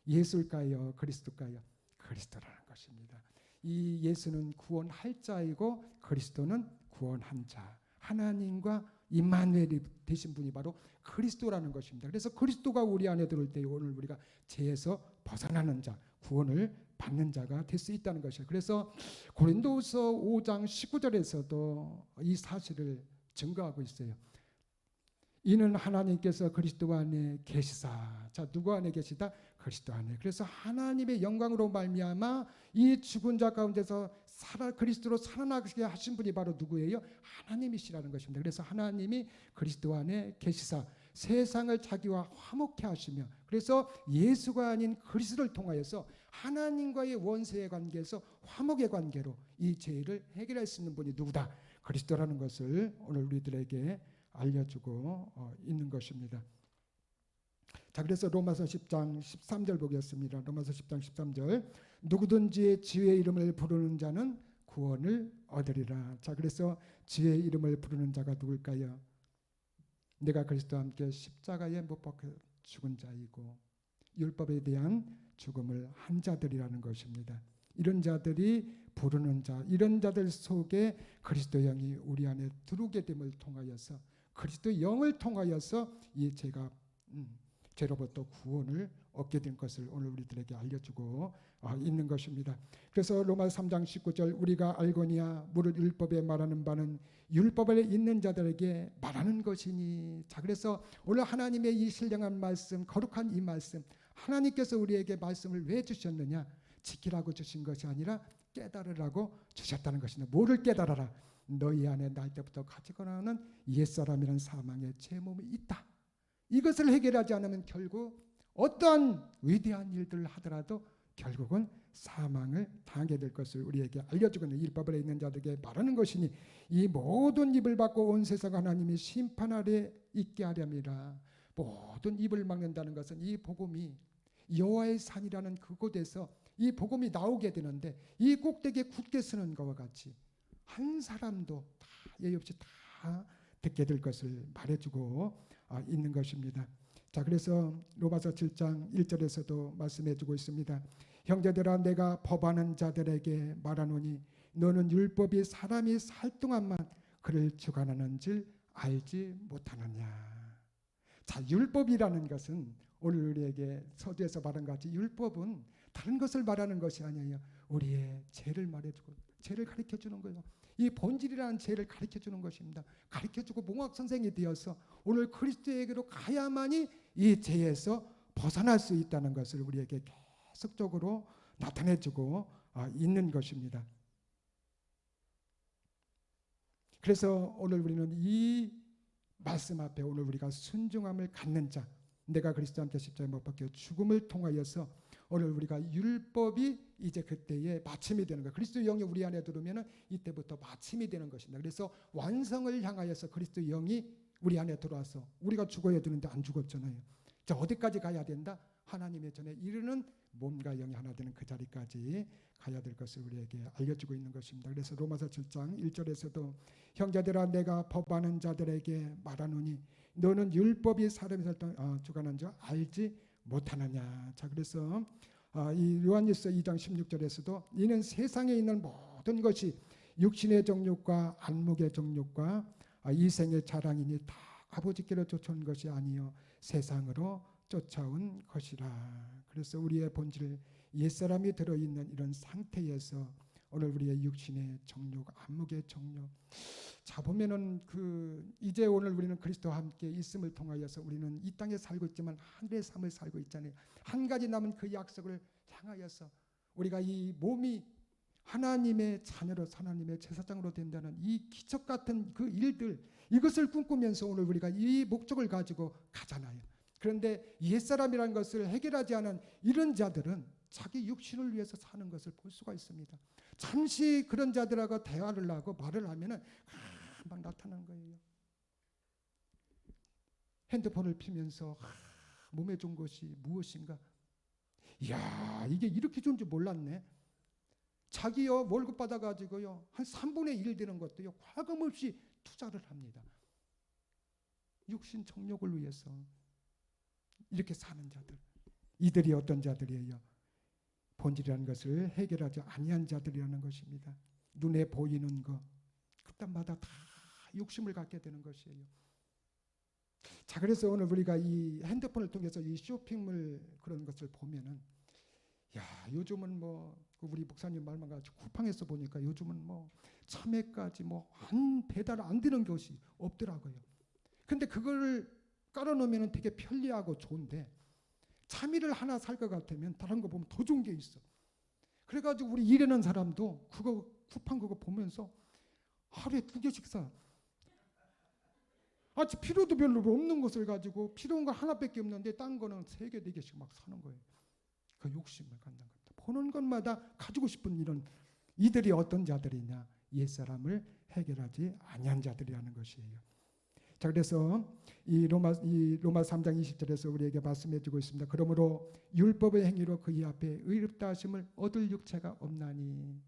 예수일까요? 그리스도일까요? 그리스도라는 것입니다. 이 예수는 구원할 자이고 그리스도는 구원한 자, 하나님과 임마누엘이 되신 분이 바로 그리스도라는 것입니다. 그래서 그리스도가 우리 안에 들어올 때 오늘 우리가 죄에서 벗어나는 자, 구원을 받는 자가 될 수 있다는 것이에요. 그래서 고린도후서 5장 19절에서도 이 사실을 증거하고 있어요. 이는 하나님께서 그리스도 안에 계시사, 자 누구 안에 계시다? 그리스도 안에. 그래서 하나님의 영광으로 말미암아 이 죽은 자 가운데서 그리스도로 살아나게 하신 분이 바로 누구예요? 하나님이시라는 것입니다. 그래서 하나님이 그리스도 안에 계시사 세상을 자기와 화목케 하시며, 그래서 예수가 아닌 그리스도를 통하여서 하나님과의 원수의 관계에서 화목의 관계로 이 죄를 해결할 수 있는 분이 누구다? 그리스도라는 것을 오늘 우리들에게 알려주고 있는 것입니다. 자 그래서 로마서 10장 13절 보겠습니다. 로마서 10장 13절, 누구든지 주의 이름을 부르는 자는 구원을 얻으리라. 자 그래서 주의 이름을 부르는 자가 누굴까요? 내가 그리스도와 함께 십자가에 못 박혀 죽은 자이고 율법에 대한 죽음을 한 자들이라는 것입니다. 이런 자들이 부르는 자, 이런 자들 속에 그리스도 영이 우리 안에 들어오게 됨을 통하여서, 그리스도 영을 통하여서 이 죄가 죄로부터 구원을 얻게 된 것을 오늘 우리들에게 알려주고 있는 것입니다. 그래서 로마서 3장 19절, 우리가 알거니와 무릇 율법에 말하는 바는 율법에 있는 자들에게 말하는 것이니. 자 그래서 오늘 하나님의 이 신령한 말씀, 거룩한 이 말씀, 하나님께서 우리에게 말씀을 왜 주셨느냐? 지키라고 주신 것이 아니라 깨달으라고 주셨다는 것입니다. 뭐를 깨달아라? 너희 안에 날 때부터 가지고 나오는 옛사람이라는 사망의 제 몸이 있다. 이것을 해결하지 않으면 결국 어떠한 위대한 일들을 하더라도 결국은 사망을 당하게 될 것을 우리에게 알려주고 있는, 율법에 있는 자들에게 말하는 것이니 이 모든 입을 받고 온 세상 하나님이 심판 아래 있게 하렵니다. 모든 입을 막는다는 것은 이 복음이 여호와의 산이라는 그곳에서 이 복음이 나오게 되는데, 이 꼭대기에 굳게 서는 것과 같이 한 사람도 다 예의 없이 다 듣게 될 것을 말해주고 있는 것입니다. 자 그래서 로마서 7장 1절에서도 말씀해주고 있습니다. 형제들아 내가 법하는 자들에게 말하노니 너는 율법이 사람이 살 동안만 그를 주관하는 줄 알지 못하느냐. 자 율법이라는 것은 오늘 우리에게 서두에서 말한 것 같이 율법은 다른 것을 말하는 것이 아니에요. 우리의 죄를 말해주고 죄를 가르쳐주는 거예요. 이 본질이라는 죄를 가르쳐주는 것입니다. 가르쳐주고 몽학 선생이 되어서 오늘 그리스도에게로 가야만이 이 죄에서 벗어날 수 있다는 것을 우리에게 계속적으로 나타내주고 있는 것입니다. 그래서 오늘 우리는 이 말씀 앞에 오늘 우리가 순종함을 갖는 자, 내가 그리스도와 함께 십자가에 못 박혀 죽음을 통하여서 오늘 우리가 율법이 이제 그때에 마침이 되는 거예요. 그리스도 영이 우리 안에 들어오면 이때부터 마침이 되는 것입니다. 그래서 완성을 향하여서 그리스도 영이 우리 안에 들어와서 우리가 죽어야 되는데 안 죽었잖아요. 자 어디까지 가야 된다? 하나님의 전에 이르는 몸과 영이 하나 되는 그 자리까지 가야 될 것을 우리에게 알려주고 있는 것입니다. 그래서 로마서 7장 1절에서도 형제들아 내가 법하는 자들에게 말하노니 너는 율법이 사람이 주관하는 줄 알지 못하느냐. 자 그래서 이 요한일서 2장 16절에서도 이는 세상에 있는 모든 것이 육신의 정욕과 안목의 정욕과 이 생의 자랑이니 다 아버지께로 쫓아온 것이 아니요 세상으로 쫓아온 것이라. 그래서 우리의 본질 옛사람이 들어있는 이런 상태에서 오늘 우리의 육신의 정욕, 안목의 정욕. 자 보면은 이제 오늘 우리는 그리스도와 함께 있음을 통하여서 우리는 이 땅에 살고 있지만 하늘의 삶을 살고 있잖아요. 한 가지 남은 그 약속을 향하여서 우리가 이 몸이 하나님의 자녀로 하나님의 제사장으로 된다는 이 기적 같은 그 일들, 이것을 꿈꾸면서 오늘 우리가 이 목적을 가지고 가잖아요. 그런데 옛사람이라는 것을 해결하지 않은 이런 자들은 자기 육신을 위해서 사는 것을 볼 수가 있습니다. 잠시 그런 자들하고 대화를 하고 말을 하면은 금방 나타나는 거예요. 핸드폰을 피면서 몸에 좋은 것이 무엇인가? 이야, 이게 이렇게 좋은 줄 몰랐네. 자기요 월급 받아가지고요 한 3분의 1 되는 것도요 과금 없이 투자를 합니다. 육신 정욕을 위해서 이렇게 사는 자들, 이들이 어떤 자들이에요? 본질이라는 것을 해결하지 아니한 자들이라는 것입니다. 눈에 보이는 것 그때마다 다 욕심을 갖게 되는 것이에요. 자, 그래서 오늘 우리가 이 핸드폰을 통해서 이 쇼핑몰 그런 것을 보면은 야, 요즘은 뭐 우리 목사님 말만 가지고 쿠팡에서 보니까 요즘은 뭐 참외까지 뭐 안 배달 안 되는 것이 없더라고요. 근데 그걸 깔아놓으면 되게 편리하고 좋은데 참외를 하나 살 것 같으면 다른 거 보면 더 좋은 게 있어. 그래가지고 우리 일하는 사람도 그거 쿠팡 그거 보면서 하루에 2개씩 사. 아직 필요도 별로 없는 것을 가지고 필요한 거 하나밖에 없는데 딴 거는 3개, 4개씩 막 사는 거예요. 그 욕심을 갖는 겁니다. 보는 것마다 가지고 싶은 이런 이들이 어떤 자들이냐? 옛사람을 해결하지 아니한 자들이라는 것이에요. 자, 그래서 이 로마 3장 20절에서 우리에게 말씀해 주고 있습니다. 그러므로 율법의 행위로 그의 앞에 의롭다 하심을 얻을 육체가 없나니.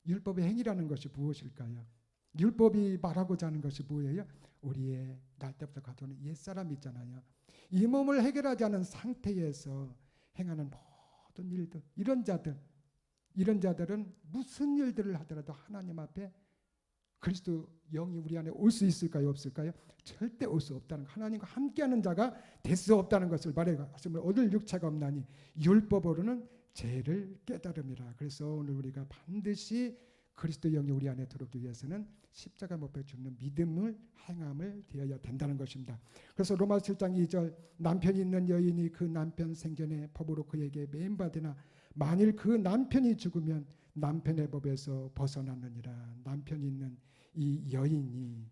율법의 행위라는 것이 무엇일까요? 율법이 말하고자 하는 것이 뭐예요? 우리의 날 때부터 가져오는 옛사람 있잖아요. 이 몸을 해결하지 않은 상태에서 행하는 모든 일들, 이런 자들은 무슨 일들을 하더라도 하나님 앞에 그리스도 영이 우리 안에 올 수 있을까요? 없을까요? 절대 올 수 없다는 것. 하나님과 함께하는 자가 될 수 없다는 것을 말해가지고 얻을 육체가 없나니 율법으로는 죄를 깨달음이라. 그래서 오늘 우리가 반드시 그리스도 영이 우리 안에 들어오기 위해서는 십자가 못 배 죽는 믿음을 행함을 되어야 된다는 것입니다. 그래서 로마서 7장 2절 남편이 있는 여인이 그 남편 생전의 법으로 그에게 매임받으나 만일 그 남편이 죽으면 남편의 법에서 벗어났느니라. 남편이 있는 이 여인이,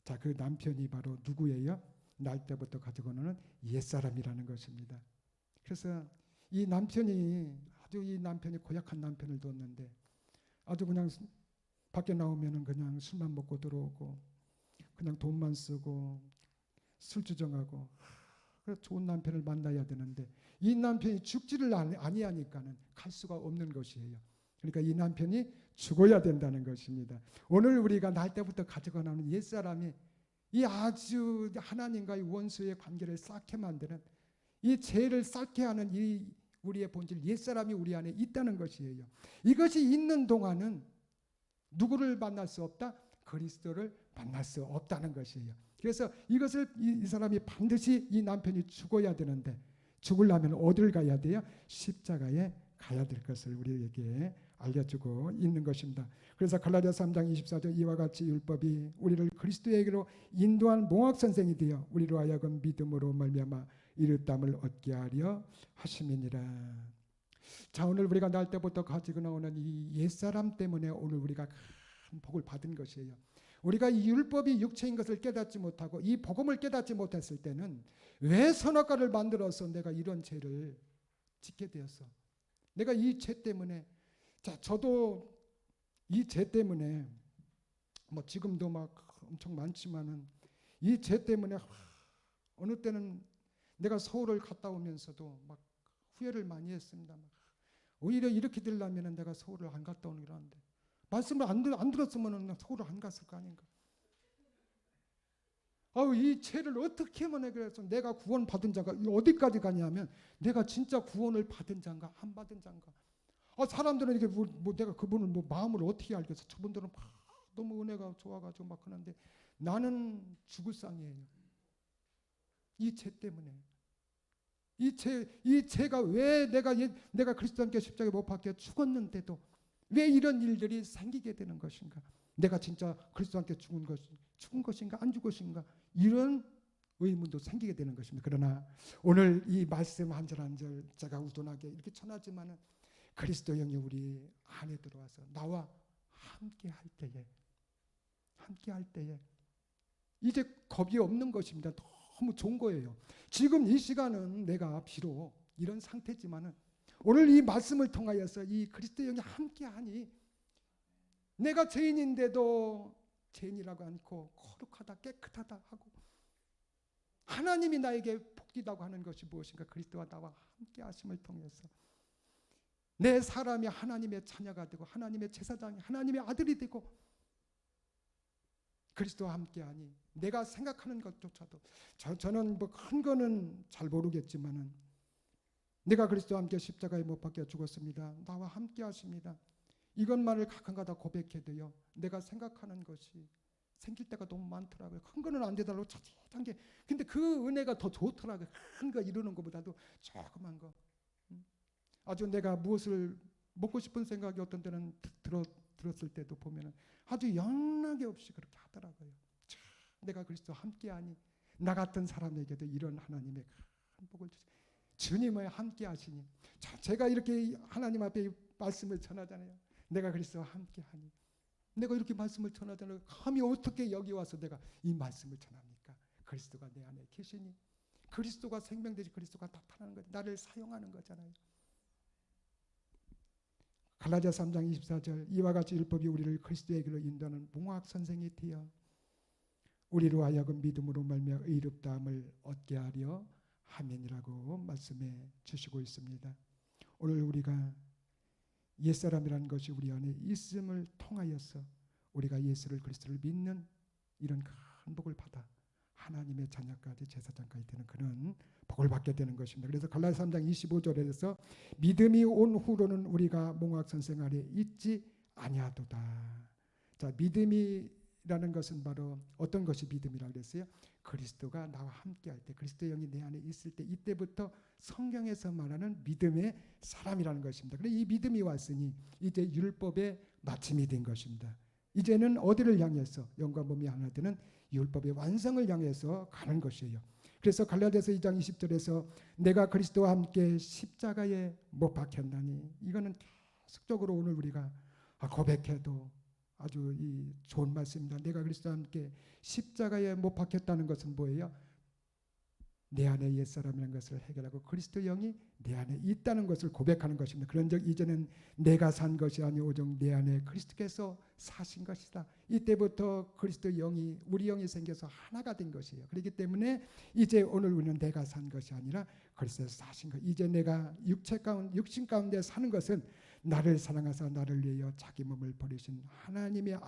자, 그 남편이 바로 누구예요? 날 때부터 가지고 오는 옛사람이라는 것입니다. 그래서 이 남편이 고약한 남편을 뒀는데 아주 그냥 밖에 나오면은 그냥 술만 먹고 들어오고 그냥 돈만 쓰고 술주정하고, 그래서 좋은 남편을 만나야 되는데 이 남편이 죽지를 아니하니까는 갈 수가 없는 것이에요. 그러니까 이 남편이 죽어야 된다는 것입니다. 오늘 우리가 날 때부터 가지고 나오는 옛사람이 이 아주 하나님과의 원수의 관계를 쌓게 만드는 이 죄를 쌓게 하는 이 우리의 본질 옛사람이 우리 안에 있다는 것이에요. 이것이 있는 동안은 누구를 만날 수 없다? 그리스도를 만날 수 없다는 것이에요. 그래서 이것을 이 사람이 반드시 이 남편이 죽어야 되는데 죽으려면 어디를 가야 돼요? 십자가에 가야 될 것을 우리에게 알려주고 있는 것입니다. 그래서 갈라디아서 3장 24절 이와 같이 율법이 우리를 그리스도에게로 인도한 몽학선생이 되어 우리로 하여금 믿음으로 말미암아 이르담을 얻게 하려 하심이니라. 자, 오늘 우리가 날 때부터 가지고 나오는 이 옛사람 때문에 오늘 우리가 큰 복을 받은 것이에요. 우리가 이 율법이 육체인 것을 깨닫지 못하고 이 복음을 깨닫지 못했을 때는 왜 선악과를 만들어서 내가 이런 죄를 짓게 되었어? 내가 이 죄 때문에, 자, 저도 이 죄 때문에 뭐 지금도 막 엄청 많지만은 이 죄 때문에 어느 때는 내가 서울을 갔다 오면서도 막 후회를 많이 했습니다. 오히려 이렇게 되려면 내가 서울을 안 갔다 오는 게 나은데 말씀을 안 들었으면 서울을 안 갔을 거 아닌가. 이 죄를 어떻게 하면 해결해서 내가 구원 받은 자가 어디까지 가냐면 내가 진짜 구원을 받은 자인가 안 받은 자인가. 사람들은 이게 뭐 내가 그분을 뭐 마음을 어떻게 알겠어? 저분들은 막 너무 은혜가 좋아가지고 막 그러는데 나는 죽을 상이에요. 이 죄 때문에. 이 죄가 왜 내가 그리스도와 함께 십자가에 못 박혀 죽었는데도 왜 이런 일들이 생기게 되는 것인가? 내가 진짜 그리스도와 함께 죽은 것인가 안 죽은 것인가? 이런 의문도 생기게 되는 것입니다. 그러나 오늘 이 말씀 한 절 한 절 제가 우둔하게 이렇게 전하지만은 그리스도 영이 우리 안에 들어와서 나와 함께 할 때에 이제 겁이 없는 것입니다. 너무 좋은 거예요. 지금 이 시간은 내가 비록 이런 상태지만은 오늘 이 말씀을 통하여서 이 그리스도 영이 함께하니 내가 죄인인데도 죄인이라고 않고 거룩하다 깨끗하다 하고 하나님이 나에게 복되다고 하는 것이 무엇인가? 그리스도와 나와 함께하심을 통해서 내 사람이 하나님의 자녀가 되고 하나님의 제사장이 하나님의 아들이 되고 그리스도와 함께하니 내가 생각하는 것조차도 저는 뭐 큰 거는 잘 모르겠지만은 내가 그리스도와 함께 십자가에 못 박혀 죽었습니다. 나와 함께 하십니다. 이것만을 가끔가다 고백해도요. 내가 생각하는 것이 생길 때가 너무 많더라고요. 큰 거는 안 되더라도 자칫한 게 근데 그 은혜가 더 좋더라고요. 큰 거 이루는 것보다도 조그만 거. 아주 내가 무엇을 먹고 싶은 생각이 어떤 때는 들었을 때도 보면은 아주 영락이 없이 그렇게 하더라고요. 참, 내가 그리스도와 함께하니 나 같은 사람에게도 이런 하나님의 큰 복을 주시. 주님을 함께하시니 제가 이렇게 하나님 앞에 말씀을 전하잖아요. 내가 그리스도와 함께하니 내가 이렇게 말씀을 전하잖아요. 감히 어떻게 여기 와서 내가 이 말씀을 전합니까? 그리스도가 내 안에 계시니 그리스도가 생명되지 그리스도가 나타나는 거죠. 나를 사용하는 거잖아요. 갈라디아서 3장 24절 이와 같이 율법이 우리를 그리스도의 길로 인도하는 몽학 선생이 되어 우리로 하여금 믿음으로 말미암아 의롭다함을 얻게 하려 함이니라고 말씀해 주시고 있습니다. 오늘 우리가 옛사람이라는 것이 우리 안에 있음을 통하여서 우리가 예수를 그리스도를 믿는 이런 큰 복을 받아 하나님의 자녀까지 제사장까지 되는 그런 복을 받게 되는 것입니다. 그래서 갈라디아서 3장 25절에서 믿음이 온 후로는 우리가 몽학 선생 아래 있지 아니하도다. 자, 믿음이라는 것은 바로 어떤 것이 믿음이라고 그랬어요? 그리스도가 나와 함께할 때, 그리스도 영이 내 안에 있을 때, 이때부터 성경에서 말하는 믿음의 사람이라는 것입니다. 그래서 이 믿음이 왔으니 이제 율법의 마침이 된 것입니다. 이제는 어디를 향해서 영과 몸이 하나 되는 율법의 완성을 향해서 가는 것이에요. 그래서 갈라디아서 2장 20절에서 내가 그리스도와 함께 십자가에 못 박혔나니 이거는 계속적으로 오늘 우리가 고백해도 아주 이 좋은 말씀입니다. 내가 그리스도와 함께 십자가에 못 박혔다는 것은 뭐예요? 내 안에 옛사람이라는 것을 해결하고 그리스도 영이 내 안에 있다는 것을 고백하는 것입니다. 그런즉 이제는 내가 산 것이 아니오 오직 내 안에 그리스도께서 사신 것이다. 이때부터 그리스도 영이 우리 영이 생겨서 하나가 된 것이에요. 그렇기 때문에 이제 오늘 우리는 내가 산 것이 아니라 그리스도께서 사신 것. 이제 내가 육신 가운데 사는 것은 나를 사랑하사 나를 위하여 자기 몸을 버리신 하나님의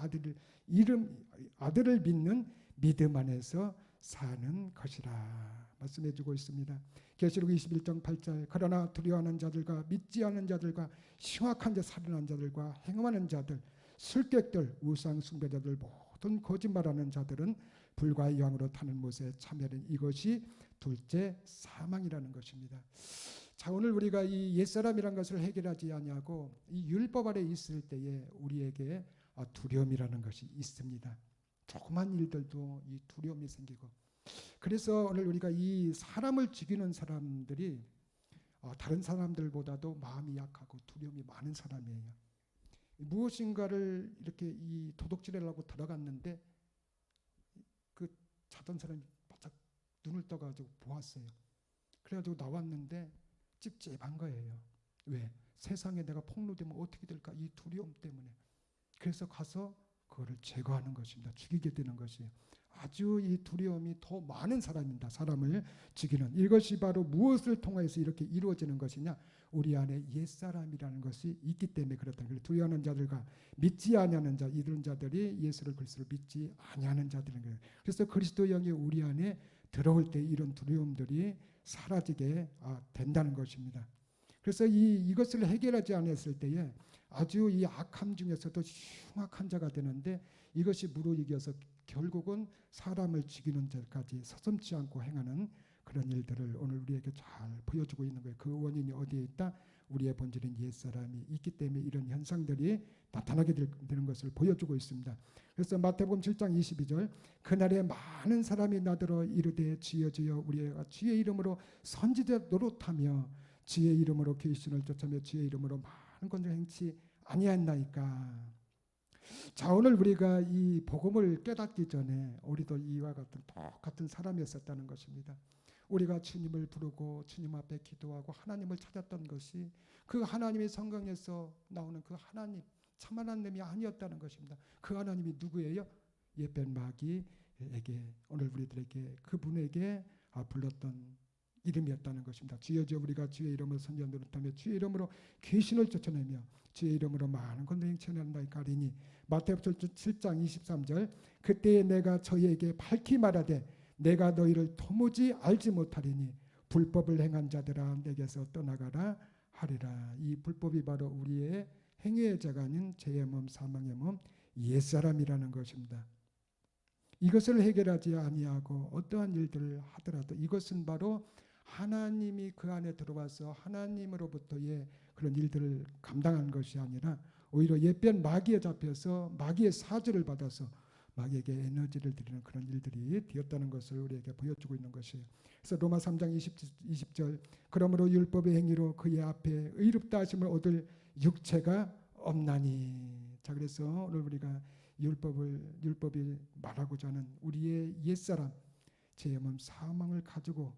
아들을 믿는 믿음 안에서 사는 것이라 말씀해 주고 있습니다. 계시록 21장 8절 그러나 두려워하는 자들과 믿지 않는 자들과 흉악한 자 살인하는 자들과 행음하는 자들 술객들 우상 숭배자들 모든 거짓말하는 자들은 불과 영으로 타는 못에 참여하는 이것이 둘째 사망이라는 것입니다. 자, 오늘 우리가 이 옛사람이라는 것을 해결하지 아니하고 이 율법 아래 있을 때에 우리에게 두려움이라는 것이 있습니다. 조그만 일들도 이 두려움이 생기고 그래서 오늘 우리가 이 사람을 죽이는 사람들이 다른 사람들보다도 마음이 약하고 두려움이 많은 사람이에요. 무엇인가를 이렇게 이 도둑질하려고 들어갔는데 그 자던 사람이 바짝 눈을 떠가지고 보았어요. 그래가지고 나왔는데 찝찝한 거예요. 왜? 세상에 내가 폭로되면 어떻게 될까? 이 두려움 때문에. 그래서 가서 그거를 제거하는 것입니다. 죽이게 되는 것이에요. 아주 이 두려움이 더 많은 사람입니다. 사람을 죽이는. 이것이 바로 무엇을 통해서 이렇게 이루어지는 것이냐? 우리 안에 옛사람이라는 것이 있기 때문에 그렇다. 두려워하는 자들과 믿지 아니하는 자, 이런 자들이 예수를 그리스도를 믿지 아니하는 자들인 거예요. 그래서 그리스도 영이 우리 안에 들어올 때 이런 두려움들이 사라지게 된다는 것입니다. 그래서 이것을 해결하지 않았을 때에 아주 이 악함 중에서도 흉악한 자가 되는데 이것이 무르익어서 결국은 사람을 죽이는 데까지 서슴지 않고 행하는 그런 일들을 오늘 우리에게 잘 보여주고 있는 거예요. 그 원인이 어디에 있다? 우리의 본질인 옛사람이 있기 때문에 이런 현상들이 나타나게 되는 것을 보여주고 있습니다. 그래서 마태복음 7장 22절 그날에 많은 사람이 나더러 이르되 주여 주여 우리가 주의 이름으로 선지자 노릇하며 주의 이름으로 귀신을 쫓으며 주의 이름으로 많은 권을 행치 아니하나이까. 자, 오늘 우리가 이 복음을 깨닫기 전에 우리도 이와 같은 똑같은 사람이었었다는 것입니다. 우리가 주님을 부르고 주님 앞에 기도하고 하나님을 찾았던 것이 그 하나님의 성경에서 나오는 그 하나님, 참 하나님이 아니었다는 것입니다. 그 하나님이 누구예요? 옛뱀 마귀에게, 오늘 우리들에게 그분에게 불렀던 이름이었다는 것입니다. 주여 주여 우리가 주의 이름으로 선지자 노릇하며 주의 이름으로 귀신을 쫓아내며 주의 이름으로 많은 권능을 행하나이까 하리니. 마태복음 7장 23절 그때에 내가 저희에게 밝히 말하되 내가 너희를 도무지 알지 못하리니 불법을 행한 자들아 내게서 떠나가라 하리라. 이 불법이 바로 우리의 행위의 죄가 아닌 죄의 몸 사망의 몸 옛사람이라는 것입니다. 이것을 해결하지 아니하고 어떠한 일들을 하더라도 이것은 바로 하나님이 그 안에 들어와서 하나님으로부터의 그런 일들을 감당한 것이 아니라 오히려 옛변 마귀에 잡혀서 마귀의 사주를 받아서 마귀에게 에너지를 드리는 그런 일들이 되었다는 것을 우리에게 보여주고 있는 것이에요. 그래서 로마 3장 20절 그러므로 율법의 행위로 그의 앞에 의롭다 하심을 얻을 육체가 없나니. 자, 그래서 오늘 우리가 율법이 말하고자 하는 우리의 옛사람 죄의 몸 사망을 가지고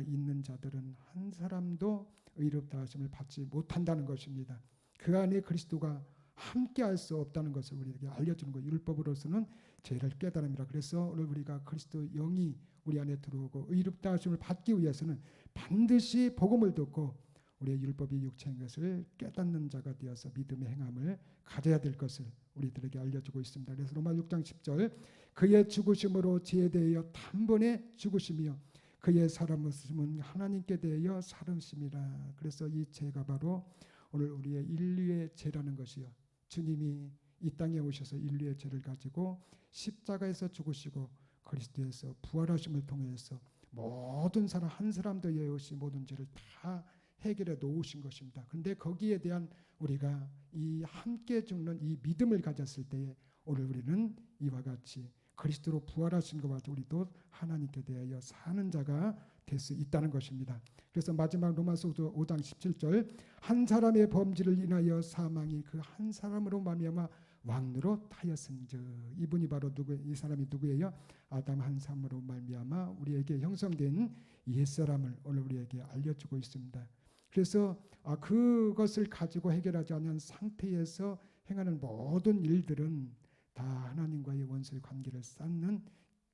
있는 자들은 한 사람도 의롭다 하심을 받지 못한다는 것입니다. 그 안에 그리스도가 함께 할 수 없다는 것을 우리에게 알려주는 거예요. 율법으로서는 죄를 깨달음이라. 그래서 오늘 우리가 그리스도 영이 우리 안에 들어오고 의롭다 하심을 받기 위해서는 반드시 복음을 듣고 우리의 율법이 육체인 것을 깨닫는 자가 되어서 믿음의 행함을 가져야 될 것을 우리들에게 알려주고 있습니다. 그래서 로마 6장 10절 그의 죽으심으로 죄에 대하여 단번에 죽으시며 그의 살아있음은 하나님께 대하여 살으심이라. 그래서 이 죄가 바로 오늘 우리의 인류의 죄라는 것이요. 주님이 이 땅에 오셔서 인류의 죄를 가지고 십자가에서 죽으시고 그리스도에서 부활하심을 통해서 모든 사람 한 사람도 예외 없이 모든 죄를 다 해결해 놓으신 것입니다. 그런데 거기에 대한 우리가 이 함께 죽는 이 믿음을 가졌을 때에 오늘 우리는 이와 같이 그리스도로 부활하신 것과 같이 우리도 하나님께 대하여 사는 자가 될 수 있다는 것입니다. 그래서 마지막 로마서 5장 17절 한 사람의 범죄를 인하여 사망이 그 한 사람으로 말미암아 왕노로 타였은즉. 이분이 바로 이 사람이 누구예요? 아담 한 사람으로 말미암아 우리에게 형성된 옛사람을 오늘 우리에게 알려주고 있습니다. 그래서 그것을 가지고 해결하지 않은 상태에서 행하는 모든 일들은 다 하나님과의 원수의 관계를 쌓는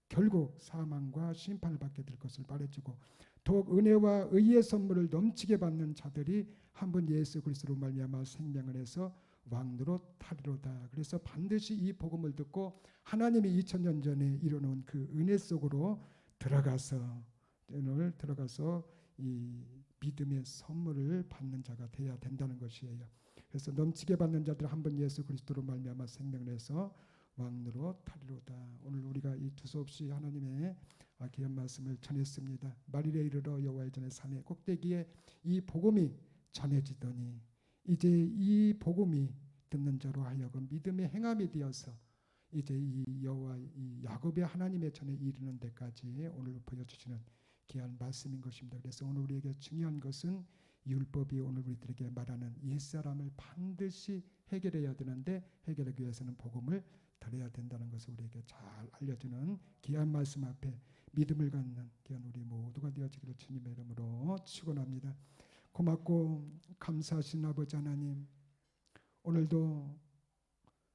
결국 사망과 심판을 받게 될 것을 말해주고 더욱 은혜와 의의 선물을 넘치게 받는 자들이 한 번 예수 그리스도로 말미암아 생명을 해서 왕노로 타리로다. 그래서 반드시 이 복음을 듣고 하나님이 2000년 전에 이뤄놓은 그 은혜 속으로 들어가서 이 믿음의 선물을 받는 자가 되어야 된다는 것이에요. 그래서 넘치게 받는 자들 한 번 예수 그리스도로 말미암아 생명을 해서 왕노로 타리로다. 오늘 우리가 이 두서없이 하나님의 귀한 말씀을 전했습니다. 말일에 이르러 여호와의 전에 산의 꼭대기에 이 복음이 전해지더니 이제 이 복음이 듣는 자로 하여금 믿음의 행함이 되어서 이제 이 여호와 이 야곱의 하나님의 전에 이르는 데까지 오늘 보여주시는 귀한 말씀인 것입니다. 그래서 오늘 우리에게 중요한 것은 율법이 오늘 우리들에게 말하는 옛사람을 반드시 해결해야 되는데 해결하기 위해서는 복음을 들어야 된다는 것을 우리에게 잘 알려주는 귀한 말씀 앞에 믿음을 갖는 귀한 우리 모두가 되어지기를 주님의 이름으로 축원합니다. 고맙고 감사하신 아버지 하나님, 오늘도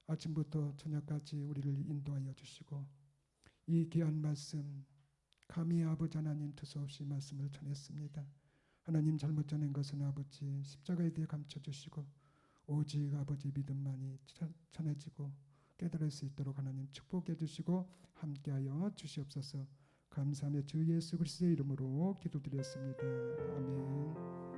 아침부터 저녁까지 우리를 인도하여 주시고 이 귀한 말씀 감히 아버지 하나님 두서없이 말씀을 전했습니다. 하나님 잘못 전한 것은 아버지 십자가에 대해 감춰주시고 오직 아버지 믿음만이 전해지고 깨달을 수 있도록 하나님 축복해 주시고 함께하여 주시옵소서. 감사하며 주 예수 그리스도의 이름으로 기도드렸습니다. 아멘.